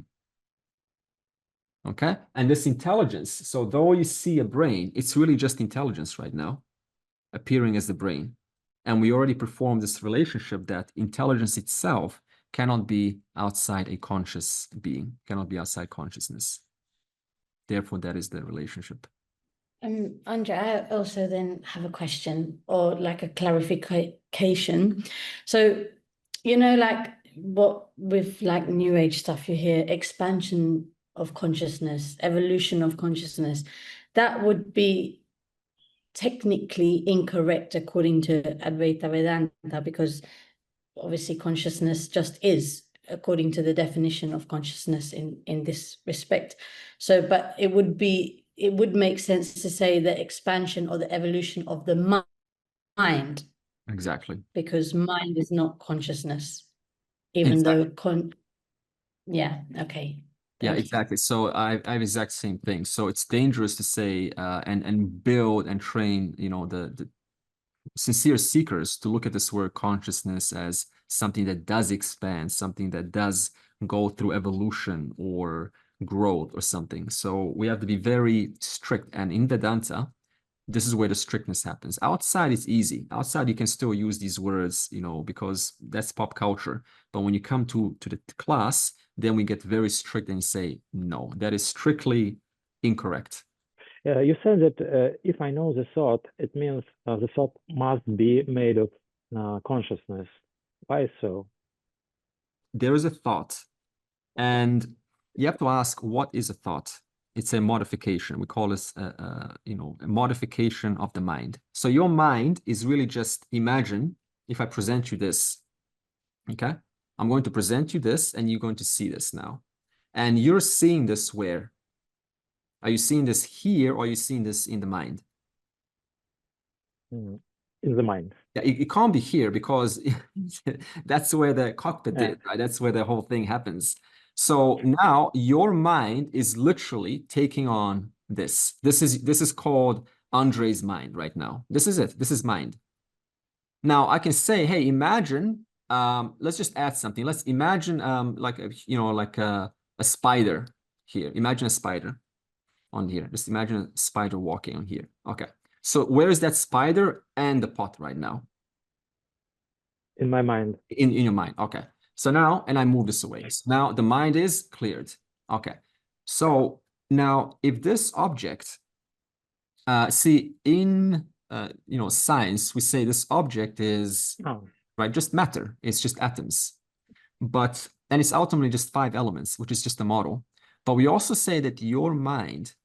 Okay? And this intelligence, so though you see a brain, it's really just intelligence right now, appearing as the brain. And we already performed this relationship that intelligence itself cannot be outside a conscious being, cannot be outside consciousness. Therefore, that is the relationship. Andre, I also then have a question or like a clarification. So, like what with like New Age stuff, you hear expansion of consciousness, evolution of consciousness. That would be technically incorrect according to Advaita Vedanta, because obviously consciousness just is, according to the definition of consciousness in this respect. So, but it would make sense to say the expansion or the evolution of the mind. Exactly. Because mind is not consciousness, even though yeah, okay. Yeah, exactly. So I have exact same thing. So it's dangerous to say and build and train, the sincere seekers to look at this word consciousness as something that does expand, something that does go through evolution or growth or something. So we have to be very strict. And in Vedanta, this is where the strictness happens. Outside, it's easy. Outside, you can still use these words, because that's pop culture. But when you come to the class, then we get very strict and say, no, that is strictly incorrect. You said that if I know the thought, it means the thought must be made of consciousness. Why so? There is a thought, and you have to ask, what is a thought? It's a modification. We call this, a modification of the mind. So your mind is really just, imagine if I present you this, okay? I'm going to present you this, and you're going to see this now. And you're seeing this where? Are you seeing this here, or are you seeing this in the mind? In the mind. Yeah, it can't be here, because that's where the cockpit is, right? That's where the whole thing happens. So now your mind is literally taking on this. This is called Andre's mind right now. This is it. This is mind. Now I can say, hey, imagine, let's just add something. Let's imagine like a spider here. Imagine a spider on here. Just imagine a spider walking on here. Okay. So where is that spider and the pot right now? In my mind. In your mind. Okay. So now, and I move this away. So now the mind is cleared. Okay. So now if this object, see in, science, we say this object is, right, just matter. It's just atoms. And it's ultimately just 5 elements, which is just a model. But we also say that your mind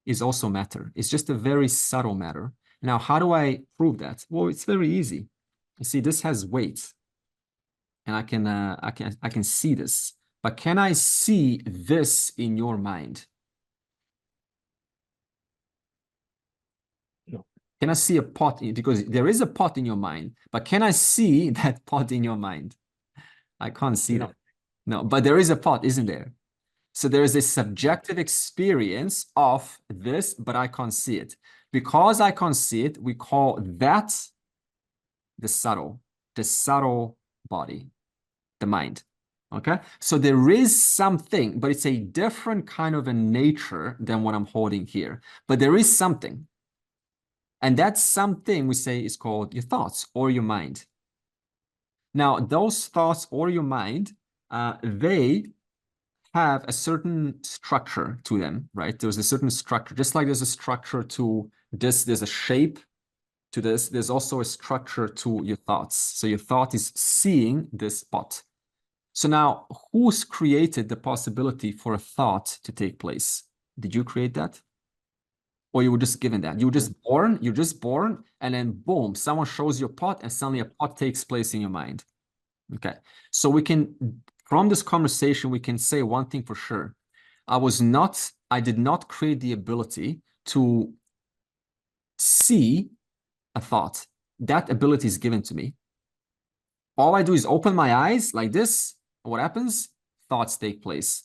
is also matter. It's just a very subtle matter. Now, how do I prove that? Well, it's very easy. You see, this has weight. And I can see this, but can I see this in your mind? No. Can I see a pot? Because there is a pot in your mind, but can I see that pot in your mind? I can't see that. No, but there is a pot, isn't there? So there is a subjective experience of this, but I can't see it. Because I can't see it, we call that the subtle body. the mind. Okay, so there is something, but it's a different kind of a nature than what I'm holding here. But there is something. And that something we say is called your thoughts or your mind. Now, those thoughts or your mind, they have a certain structure to them, right? There's a certain structure, just like there's a structure to this, there's a shape to this, there's also a structure to your thoughts. So your thought is seeing this pot. So now, who's created the possibility for a thought to take place? Did you create that? Or you were just given that? You were just born, and then boom, someone shows you a pot, and suddenly a pot takes place in your mind. Okay, so we can, from this conversation, we can say one thing for sure. I did not create the ability to see a thought. That ability is given to me. All I do is open my eyes like this. What happens? Thoughts take place.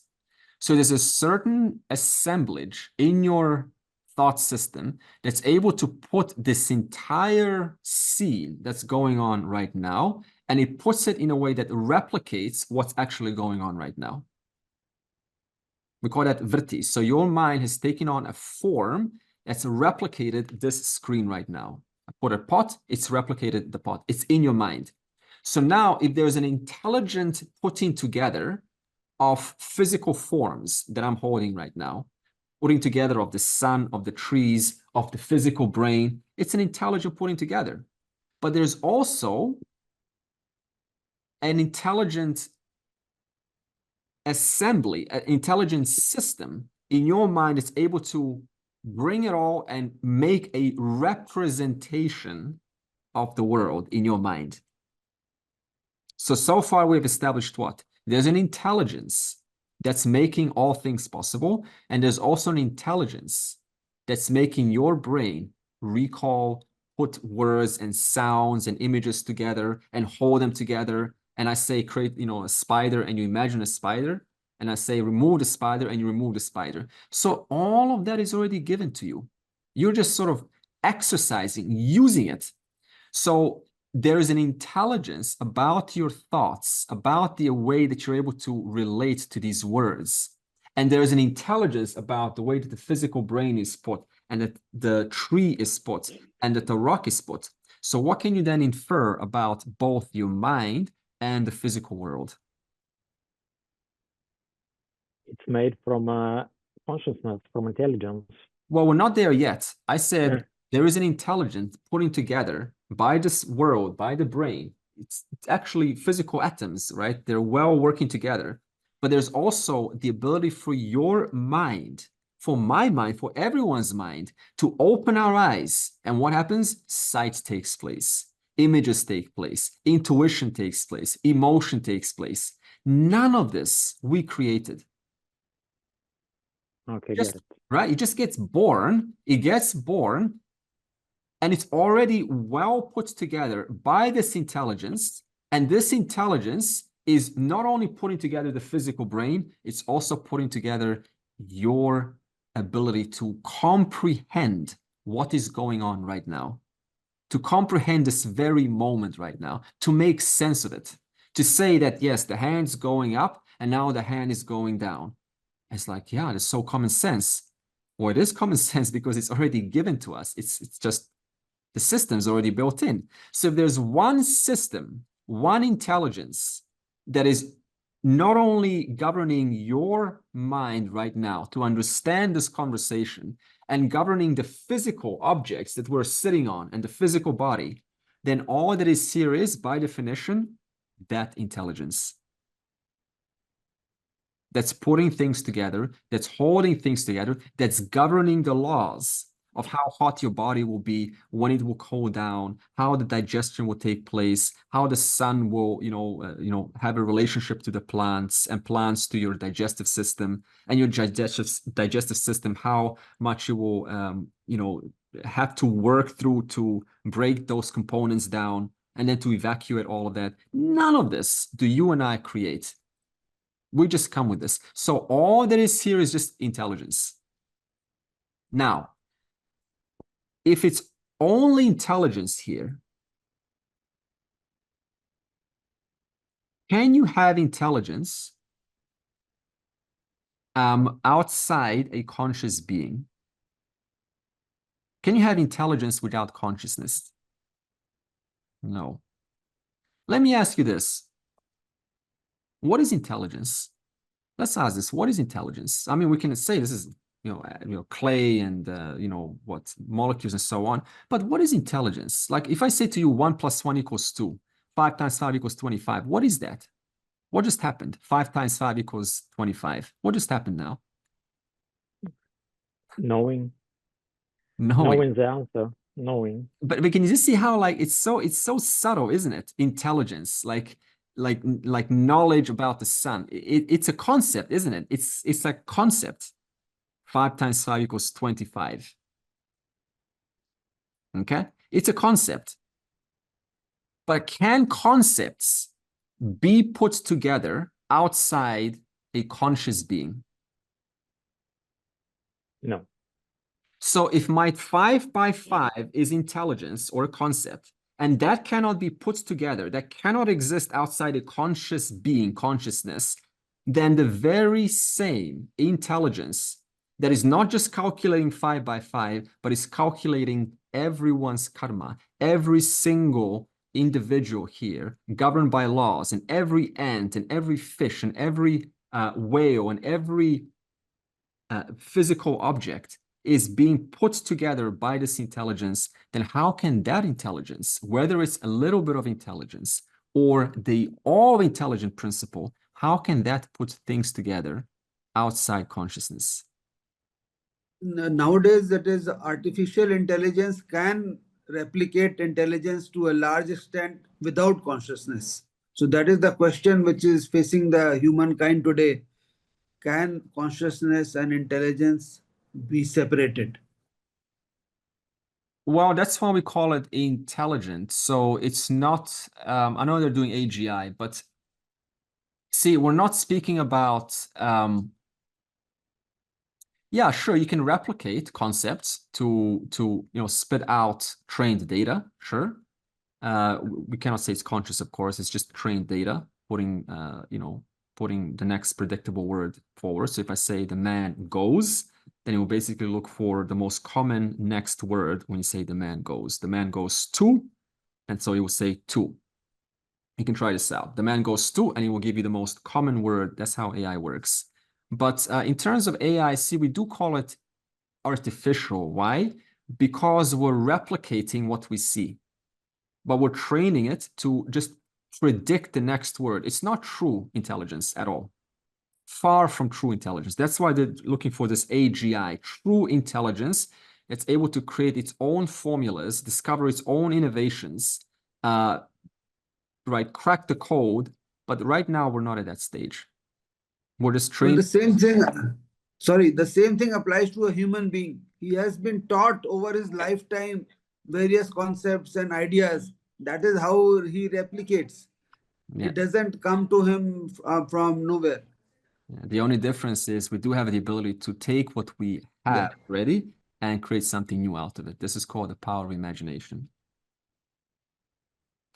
So there's a certain assemblage in your thought system that's able to put this entire scene that's going on right now, and it puts it in a way that replicates what's actually going on right now. We call that vritti. So your mind has taken on a form that's replicated this screen right now. I put a pot, it's replicated the pot. It's in your mind. So now if there's an intelligent putting together of physical forms that I'm holding right now, putting together of the sun, of the trees, of the physical brain, it's an intelligent putting together. But there's also an intelligent assembly, an intelligent system in your mind that's able to bring it all and make a representation of the world in your mind. So far we've established what? There's an intelligence that's making all things possible, and there's also an intelligence that's making your brain recall, put words and sounds and images together and hold them together. And I say create, a spider, and you imagine a spider, and I say remove the spider, and you remove the spider. So all of that is already given to you. You're just sort of exercising, using it. So there is an intelligence about your thoughts, about the way that you're able to relate to these words. And there is an intelligence about the way that the physical brain is put, and that the tree is put, and that the rock is put. So what can you then infer about both your mind and the physical world? It's made from consciousness, from intelligence. Well, we're not there yet. I said there is an intelligence putting together by this world, by the brain. It's actually physical atoms, right? They're well working together. But there's also the ability for your mind, for my mind, for everyone's mind, to open our eyes. And what happens? Sight takes place. Images take place. Intuition takes place. Emotion takes place. None of this we created. Okay, Just, get it. right? It just gets born. It gets born. And it's already well put together by this intelligence. And this intelligence is not only putting together the physical brain, it's also putting together your ability to comprehend what is going on right now, to comprehend this very moment right now, to make sense of it, to say that, yes, the hand's going up and now the hand is going down. It's like, yeah, it's so common sense. Well, it is common sense because it's already given to us. It's just the system's already built in. So if there's one system, one intelligence that is not only governing your mind right now to understand this conversation and governing the physical objects that we're sitting on and the physical body, then all that is here is, by definition, that intelligence. That's putting things together, that's holding things together, that's governing the laws of how hot your body will be, when it will cool down, how the digestion will take place, how the sun will, have a relationship to the plants, and plants to your digestive system, and your digestive system, how much you will, have to work through to break those components down, and then to evacuate all of that. None of this do you and I create. We just come with this. So all that is here is just intelligence. Now, if it's only intelligence here, can you have intelligence outside a conscious being? Can you have intelligence without consciousness? No. Let me ask you this. What is intelligence? Let's ask this. What is intelligence? I mean, we can say this is, clay and, what, molecules and so on. But what is intelligence? Like if I say to you 1 + 1 = 2, 5 × 5 = 25, what is that? What just happened? 5 × 5 = 25. What just happened now? Knowing the answer, knowing. But can you just see how like it's so subtle, isn't it? Intelligence, like knowledge about the sun. It's a concept, isn't it? It's a concept. 5 × 5 = 25. Okay, it's a concept. But can concepts be put together outside a conscious being? No. So if my 5 × 5 is intelligence or a concept, and that cannot be put together, that cannot exist outside a conscious being, consciousness, then the very same intelligence that is not just calculating 5 × 5, but is calculating everyone's karma, every single individual here, governed by laws, and every ant, and every fish, and every whale, and every physical object is being put together by this intelligence, then how can that intelligence, whether it's a little bit of intelligence or the all-intelligent principle, how can that put things together outside consciousness? Nowadays, that is, artificial intelligence can replicate intelligence to a large extent without consciousness. So that is the question which is facing the humankind today. Can consciousness and intelligence be separated? Well, that's why we call it intelligent. So it's not, I know they're doing AGI, but see, we're not speaking about, yeah, sure, you can replicate concepts to spit out trained data, sure. We cannot say it's conscious, of course, it's just trained data, putting the next predictable word forward. So if I say the man goes, then it will basically look for the most common next word when you say the man goes. The man goes to, and so it will say to. You can try this out. The man goes to, and it will give you the most common word. That's how AI works. But in terms of AI, see, we do call it artificial. Why? Because we're replicating what we see, but we're training it to just predict the next word. It's not true intelligence at all. Far from true intelligence. That's why they're looking for this AGI, true intelligence. It's able to create its own formulas, discover its own innovations, right? Crack the code. But right now, we're not at that stage. We're just trained. Well, the same thing applies to a human being. He has been taught over his lifetime various concepts and ideas. That is how he replicates. Yeah. It doesn't come to him from nowhere. Yeah, the only difference is we do have the ability to take what we have already and create something new out of it. This is called the power of imagination.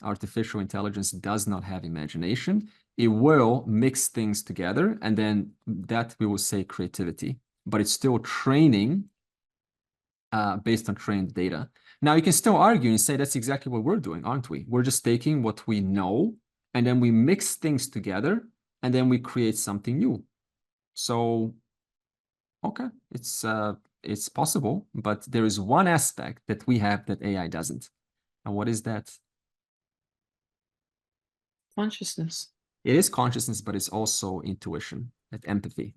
Artificial intelligence does not have imagination. It will mix things together, and then that we will say creativity, but it's still training based on trained data. Now, you can still argue and say that's exactly what we're doing, aren't we? We're just taking what we know, and then we mix things together, and then we create something new. So, okay, it's possible, but there is one aspect that we have that AI doesn't. And what is that? Consciousness. It is consciousness, but it's also intuition, that empathy,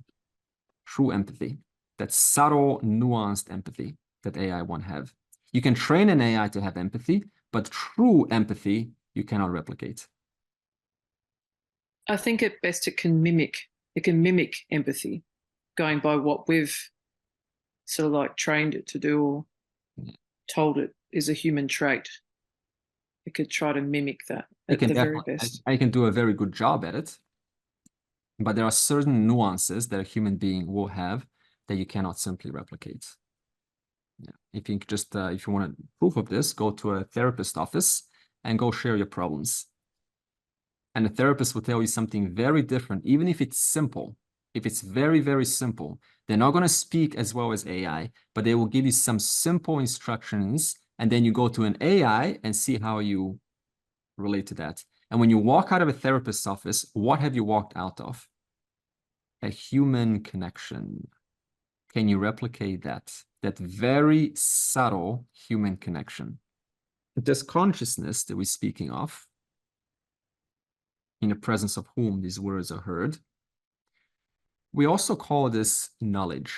true empathy, that subtle, nuanced empathy that AI won't have. You can train an AI to have empathy, but true empathy, you cannot replicate. I think at best it can mimic empathy, going by what we've sort of like trained it to do or told it is a human trait. It could try to mimic that at the very best. I can do a very good job at it, but there are certain nuances that a human being will have that you cannot simply replicate. Yeah. If you just if you want proof of this, go to a therapist office and go share your problems. And the therapist will tell you something very different, even if it's simple. If it's very, very simple, they're not going to speak as well as AI, but they will give you some simple instructions, and then you go to an AI and see how you relate to that. And when you walk out of a therapist's office, what have you walked out of? A human connection. Can you replicate that? That very subtle human connection. This consciousness that we're speaking of, in the presence of whom these words are heard, we also call this knowledge.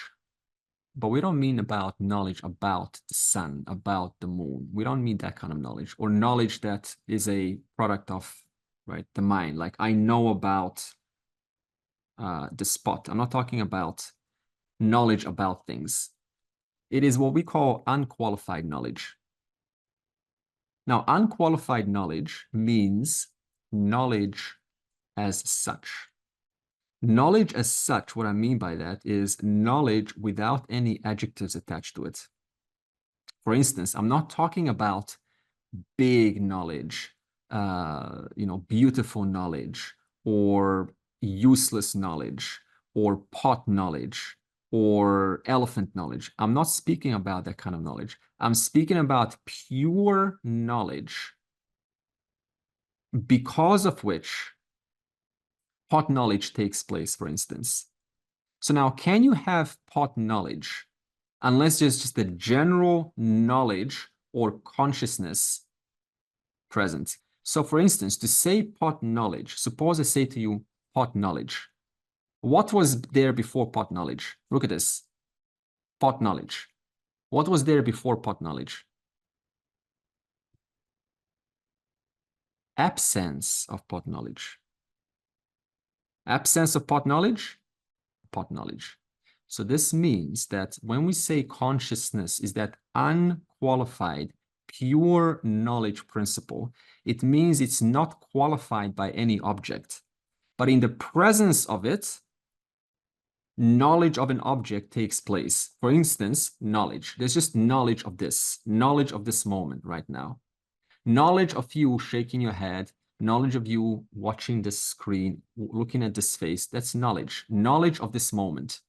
But we don't mean about knowledge about the sun, about the moon. We don't mean that kind of knowledge, or knowledge that is a product of, right, the mind. Like, I know about the spot. I'm not talking about knowledge about things. It is what we call unqualified knowledge. Now, unqualified knowledge means knowledge as such. Knowledge as such, what I mean by that is knowledge without any adjectives attached to it. For instance, I'm not talking about big knowledge, beautiful knowledge, or useless knowledge, or pot knowledge, or elephant knowledge. I'm not speaking about that kind of knowledge. I'm speaking about pure knowledge, because of which pot knowledge takes place, for instance. So now, can you have pot knowledge unless there's just a general knowledge or consciousness present? So for instance, to say pot knowledge, suppose I say to you pot knowledge. What was there before pot knowledge? Look at this. Pot knowledge. What was there before pot knowledge? Absence of pot knowledge. Absence of pot knowledge? Pot knowledge. So this means that when we say consciousness is that unqualified, pure knowledge principle, it means it's not qualified by any object. But in the presence of it, knowledge of an object takes place. For instance, knowledge. There's just knowledge of this moment right now. Knowledge of you shaking your head, knowledge of you watching this screen, looking at this face, that's knowledge. Knowledge of this moment.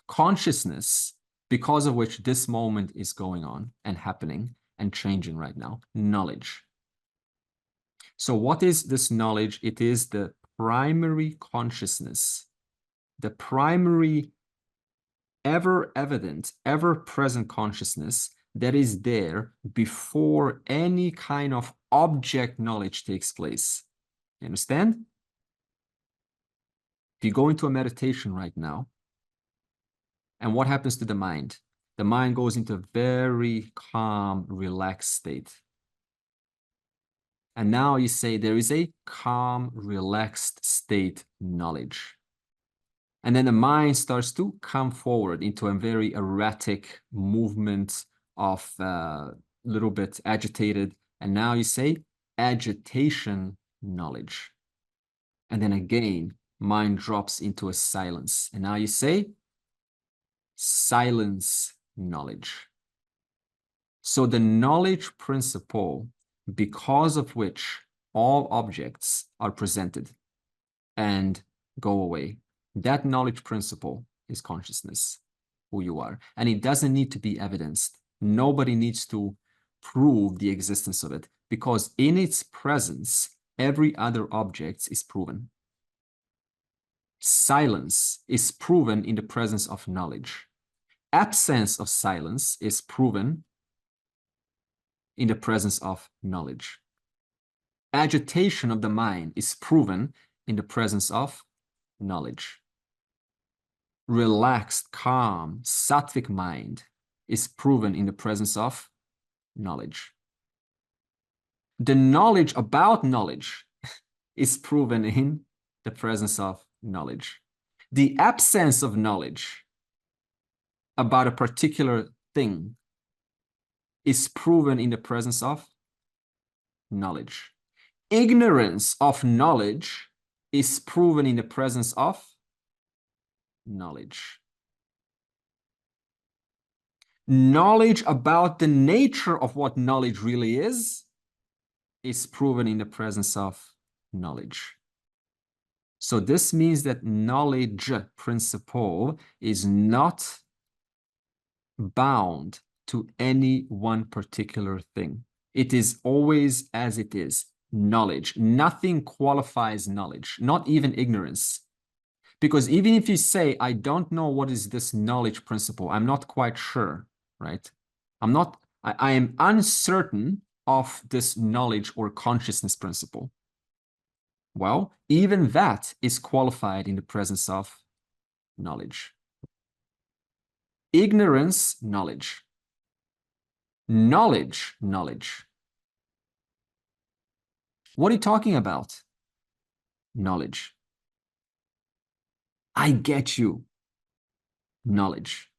Consciousness, because of which this moment is going on and happening and changing right now. Knowledge. So what is this knowledge? It is the primary consciousness, the primary ever evident, ever present consciousness that is there before any kind of object knowledge takes place. You understand? If you go into a meditation right now, and what happens to the mind? The mind goes into a very calm, relaxed state. And now you say there is a calm, relaxed state knowledge. And then the mind starts to come forward into a very erratic movement of little bit agitated. And now you say agitation knowledge. And then again, mind drops into a silence. And now you say silence knowledge. So the knowledge principle, because of which all objects are presented and go away, that knowledge principle is consciousness, who you are. And it doesn't need to be evidenced. Nobody needs to prove the existence of it, because in its presence, every other object is proven. Silence is proven in the presence of knowledge. Absence of silence is proven in the presence of knowledge. Agitation of the mind is proven in the presence of knowledge. Relaxed, calm, sattvic mind is proven in the presence of knowledge. The knowledge about knowledge is proven in the presence of knowledge. The absence of knowledge about a particular thing is proven in the presence of knowledge. Ignorance of knowledge is proven in the presence of knowledge. Knowledge about the nature of what knowledge really is proven in the presence of knowledge. So this means that knowledge principle is not bound to any one particular thing. It is always as it is, knowledge. Nothing qualifies knowledge, not even ignorance. Because even if you say, I don't know what is this knowledge principle, I'm not quite sure, right? I am uncertain of this knowledge or consciousness principle. Well, even that is qualified in the presence of knowledge. Ignorance, knowledge. Knowledge, knowledge. What are you talking about? Knowledge. I get you. Knowledge.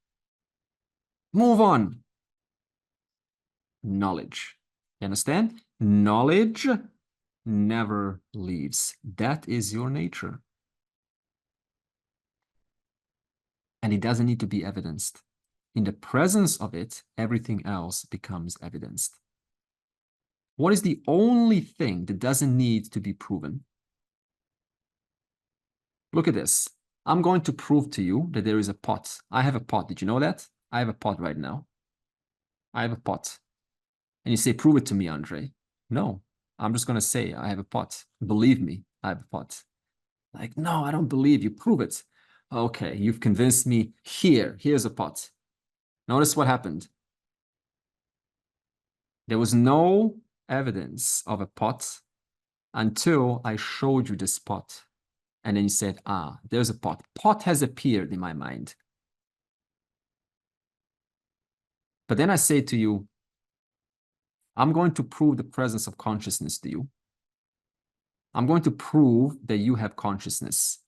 Move on. Knowledge. You understand? Knowledge never leaves. That is your nature. And it doesn't need to be evidenced. In the presence of it, everything else becomes evidenced. What is the only thing that doesn't need to be proven? Look at this. I'm going to prove to you that there is a pot. I have a pot. Did you know that? I have a pot right now. I have a pot. And you say, prove it to me, Andre. No, I'm just going to say I have a pot. Believe me, I have a pot. Like, no, I don't believe you. Prove it. Okay, you've convinced me. Here's a pot. Notice what happened. There was no evidence of a pot until I showed you this pot. And then you said, ah, there's a pot. Pot has appeared in my mind. But then I say to you, I'm going to prove the presence of consciousness to you. I'm going to prove that you have consciousness.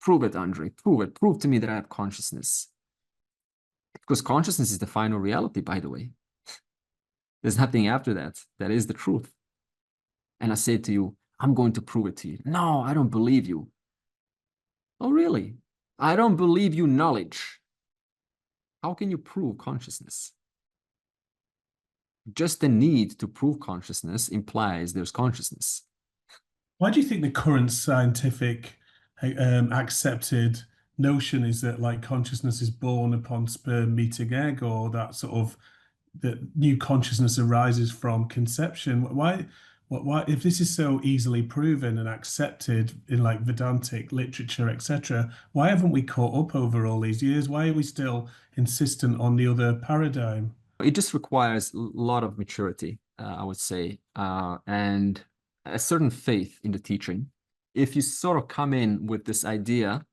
Prove it, Andre. Prove it. Prove to me that I have consciousness. Because consciousness is the final reality, by the way. There's nothing after that. That is the truth. And I say to you, I'm going to prove it to you. No, I don't believe you. Oh, really? I don't believe you knowledge. How can you prove consciousness? Just the need to prove consciousness implies there's consciousness. Why do you think the current scientific accepted notion is that like consciousness is born upon sperm meeting egg, or that sort of that new consciousness arises from conception? Why, if this is so easily proven and accepted in like Vedantic literature, etc., why haven't we caught up over all these years? Why are we still insistent on the other paradigm? It just requires a lot of maturity, I would say, and a certain faith in the teaching. If you sort of come in with this idea,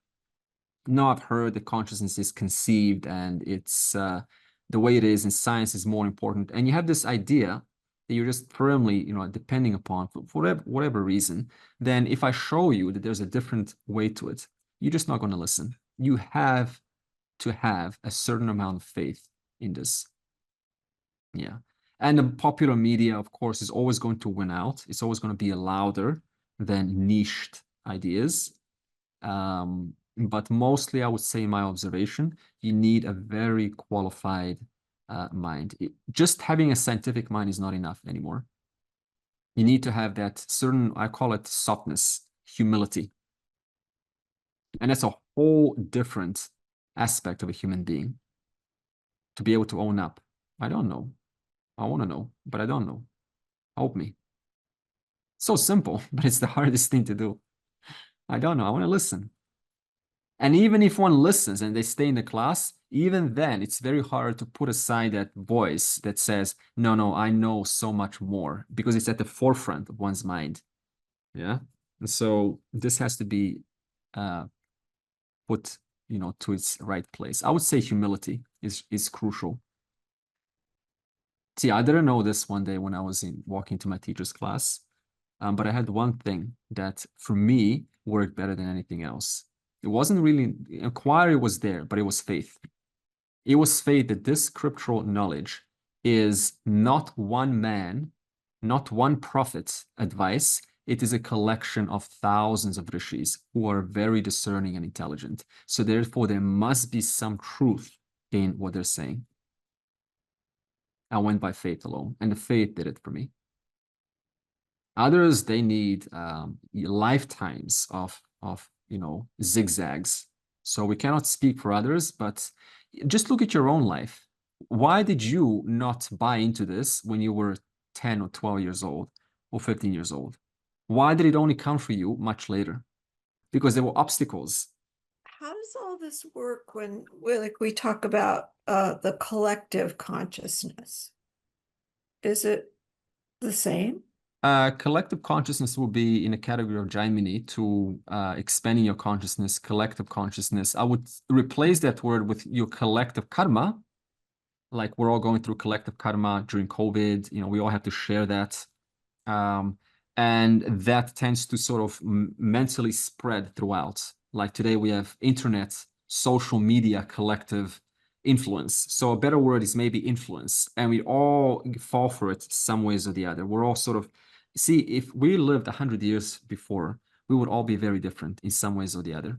no, I've heard that consciousness is conceived and it's the way it is in science is more important, and you have this idea that you're just firmly, depending upon for whatever reason, then if I show you that there's a different way to it, you're just not going to listen. You have to have a certain amount of faith in this. Yeah. And the popular media, of course, is always going to win out. It's always going to be louder than niched ideas. But mostly, I would say, in my observation, you need a very qualified mind. Just having a scientific mind is not enough anymore. You need to have that certain, I call it softness, humility. And that's a whole different aspect of a human being. To be able to own up. I don't know. I want to know, but I don't know. Help me. So simple, but it's the hardest thing to do. I don't know. I want to listen. And even if one listens and they stay in the class, even then it's very hard to put aside that voice that says, no, I know so much more, because it's at the forefront of one's mind. Yeah. And so this has to be put, to its right place. I would say humility is crucial. See, I didn't know this one day when I was walking to my teacher's class, but I had one thing that for me worked better than anything else. It wasn't really, inquiry was there, but it was faith. It was faith that this scriptural knowledge is not one man, not one prophet's advice. It is a collection of thousands of rishis who are very discerning and intelligent. So therefore, there must be some truth in what they're saying. I went by faith alone, and the faith did it for me. Others, they need lifetimes of zigzags. So we cannot speak for others, but just look at your own life. Why did you not buy into this when you were 10 or 12 years old or 15 years old? Why did it only come for you much later? Because there were obstacles. How does all this work when we talk about the collective consciousness? Is it the same? Collective consciousness will be in a category of Jaimini, to expanding your consciousness, collective consciousness. I would replace that word with your collective karma. Like we're all going through collective karma during COVID, we all have to share that. And that tends to sort of mentally spread throughout. Like today we have internet, social media, collective influence. So a better word is maybe influence. And we all fall for it some ways or the other. We're all sort of, see, if we lived 100 years before, we would all be very different in some ways or the other.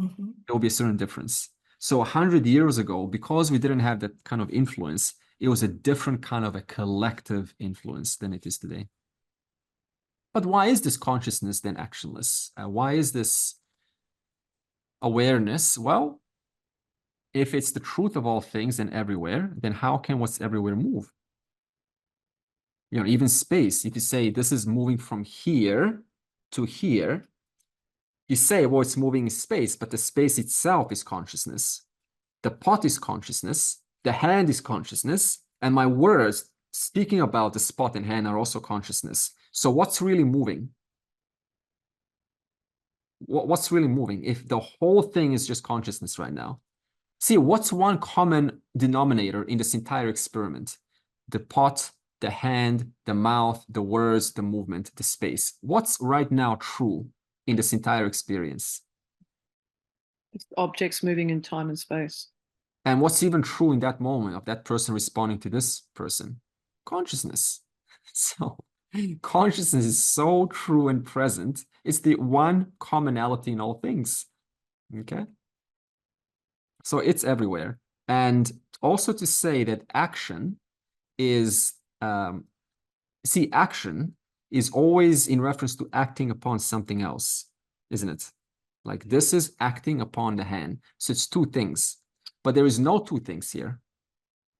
Mm-hmm. There will be a certain difference. So 100 years ago, because we didn't have that kind of influence, it was a different kind of a collective influence than it is today. But why is this consciousness then actionless? Why is this awareness? Well, if it's the truth of all things and everywhere, then how can what's everywhere move? Even space, if you say this is moving from here to here, you say, well, it's moving in space, but the space itself is consciousness. The pot is consciousness, the hand is consciousness, and my words speaking about the spot and hand are also consciousness. So what's really moving? What's really moving if the whole thing is just consciousness right now? See, what's one common denominator in this entire experiment? The pot, the hand, the mouth, the words, the movement, the space. What's right now true in this entire experience? It's objects moving in time and space. And what's even true in that moment of that person responding to this person? Consciousness. So consciousness is so true and present. It's the one commonality in all things. Okay? So it's everywhere. And also to say that action is, action is always in reference to acting upon something else, isn't it? Like this is acting upon the hand. So it's two things, but there is no two things here.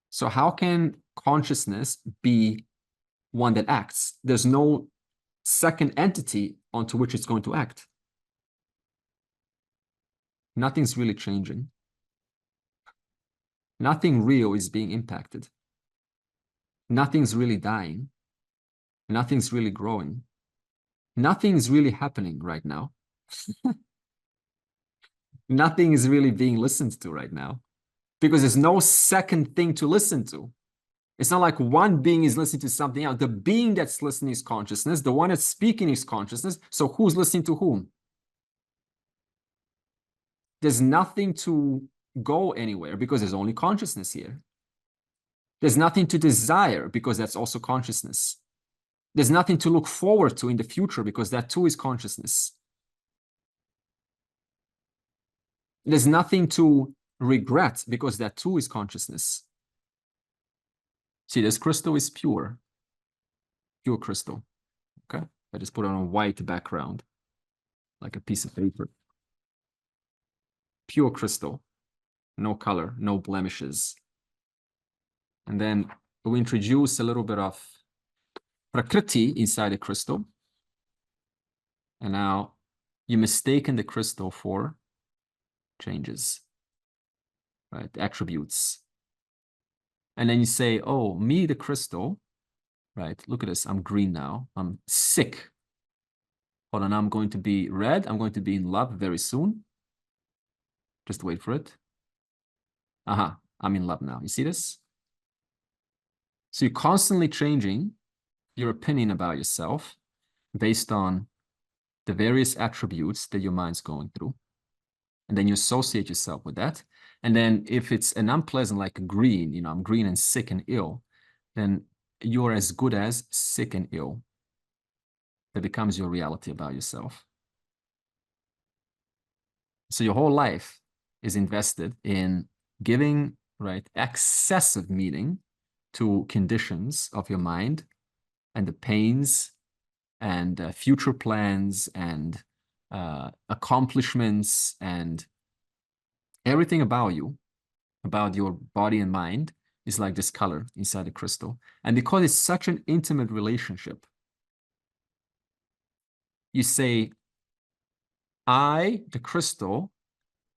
So how can consciousness be one that acts? There's no second entity onto which it's going to act. Nothing's really changing. Nothing real is being impacted. Nothing's really dying. Nothing's really growing. Nothing's really happening right now. Nothing is really being listened to right now because there's no second thing to listen to. It's not like one being is listening to something else. The being that's listening is consciousness. The one that's speaking is consciousness. So who's listening to whom? There's nothing to go anywhere because there's only consciousness here. There's nothing to desire because that's also consciousness. There's nothing to look forward to in the future because that too is consciousness. There's nothing to regret because that too is consciousness. See, this crystal is pure crystal. Okay, I just put it on a white background, like a piece of paper. Pure crystal, no color, no blemishes. And then we introduce a little bit of Prakriti inside the crystal. And now you mistaken the crystal for changes, right? Attributes. And then you say, oh, me, the crystal, right? Look at this. I'm green now. I'm sick. Hold on, I'm going to be red. I'm going to be in love very soon. Just wait for it. Aha, I'm in love now. You see this? So you're constantly changing your opinion about yourself based on the various attributes that your mind's going through. And then you associate yourself with that. And then if it's an unpleasant, like green, I'm green and sick and ill, then you're as good as sick and ill. That becomes your reality about yourself. So your whole life is invested in giving, right, excessive meaning to conditions of your mind and the pains and future plans and accomplishments and everything about you, about your body and mind, is like this color inside the crystal. And because it's such an intimate relationship, you say, I, the crystal,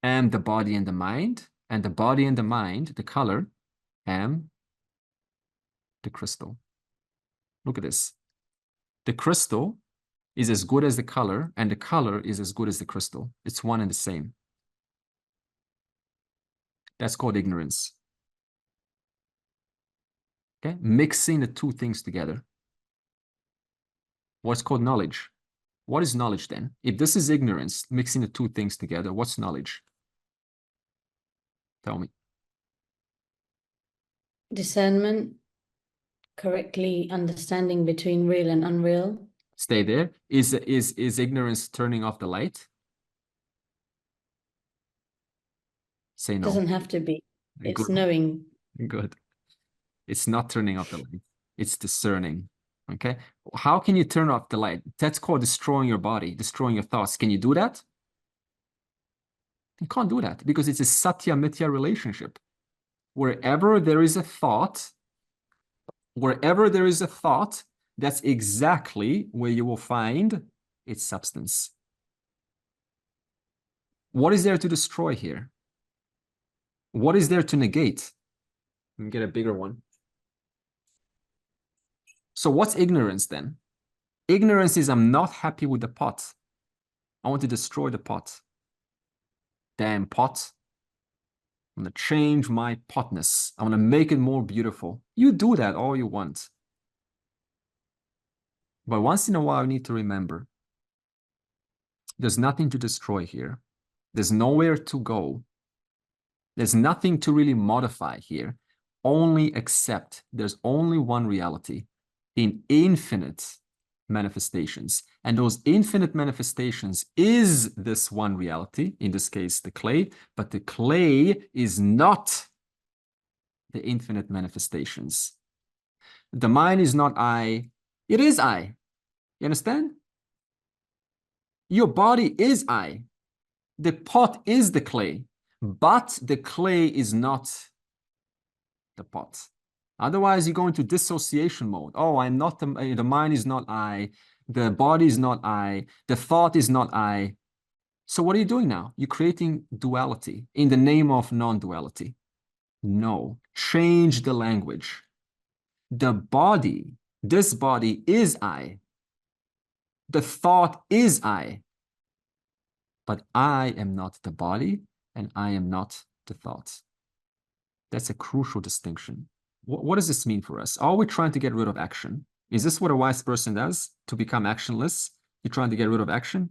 am the body and the mind, and the body and the mind, the color, am the crystal. Look at this. The crystal is as good as the color, and the color is as good as the crystal. It's one and the same. That's called ignorance. Okay, mixing the two things together. What's called knowledge? What is knowledge then? If this is ignorance, mixing the two things together, what's knowledge? Tell me. Discernment, correctly understanding between real and unreal. Stay there. Is ignorance turning off the light? Say no. Doesn't have to be. It's Good. knowing. Good. It's not turning off the light. It's discerning. Okay. How can you turn off the light? That's called destroying your body, destroying your thoughts. Can you do that? You can't do that because it's a satya mithya relationship. Wherever there is a thought, that's exactly where you will find its substance. What is there to destroy here? What is there to negate? Let me get a bigger one. So what's ignorance then? Ignorance is I'm not happy with the pot. I want to destroy the pot. Damn pot. I'm going to change my potness. I want to make it more beautiful. You do that all you want. But once in a while, you need to remember, there's nothing to destroy here. There's nowhere to go. There's nothing to really modify here. Only accept there's only one reality in infinite manifestations. And those infinite manifestations is this one reality, in this case, the clay, but the clay is not the infinite manifestations. The mind is not I, it is I. You understand? Your body is I. The pot is the clay, but the clay is not the pot. Otherwise, you go into dissociation mode. Oh, I'm not the mind is not I. The body is not I. The thought is not I. So what are you doing now? You're creating duality in the name of non-duality. No, change the language. The body, this body is I. The thought is I. But I am not the body and I am not the thought. That's a crucial distinction. What does this mean for us? Are we trying to get rid of action? Is this what a wise person does to become actionless? You're trying to get rid of action?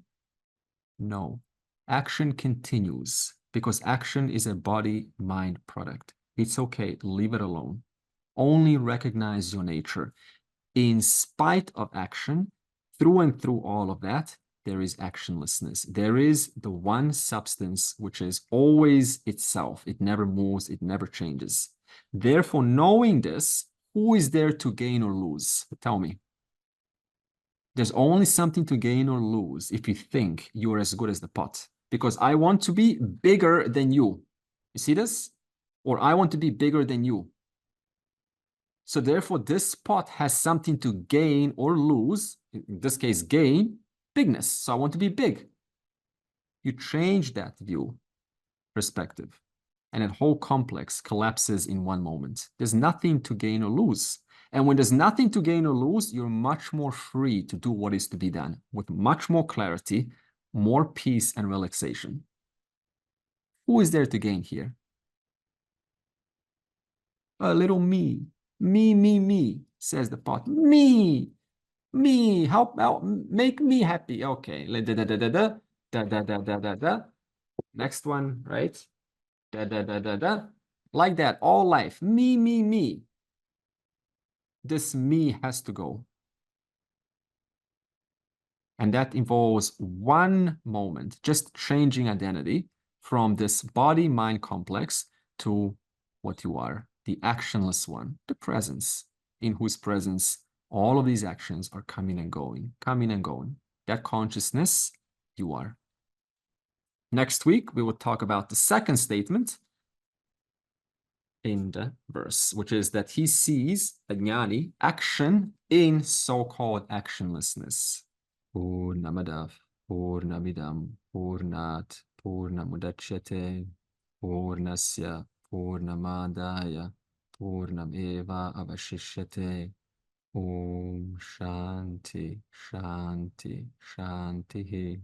No. Action continues because action is a body-mind product. It's okay. Leave it alone. Only recognize your nature. In spite of action, through and through all of that, there is actionlessness. There is the one substance which is always itself. It never moves. It never changes. Therefore, knowing this, who is there to gain or lose? Tell me. There's only something to gain or lose if you think you're as good as the pot. Because I want to be bigger than you. You see this? Or I want to be bigger than you. So therefore, this pot has something to gain or lose. In this case, gain bigness. So I want to be big. You change that view, perspective, and that whole complex collapses in one moment. There's nothing to gain or lose. And when there's nothing to gain or lose, you're much more free to do what is to be done with much more clarity, more peace and relaxation. Who is there to gain here? A little me. Me, says the pot. Me, help, make me happy. Okay. Next one, right? Like that, all life. Me. This me has to go. And that involves one moment, just changing identity from this body-mind complex to what you are, the actionless one, the presence, in whose presence All of these actions are coming and going, coming and going. That consciousness, you are. Next week, we will talk about the second statement in the verse, which is that he sees, Ajnani, action in so-called actionlessness. Purnamadav, Purnamidam, Purnat, Purnamudachyate, Purnasya, Purnamadaya, Purnameva avashishyate. Om Shanti, Shanti, Shanti.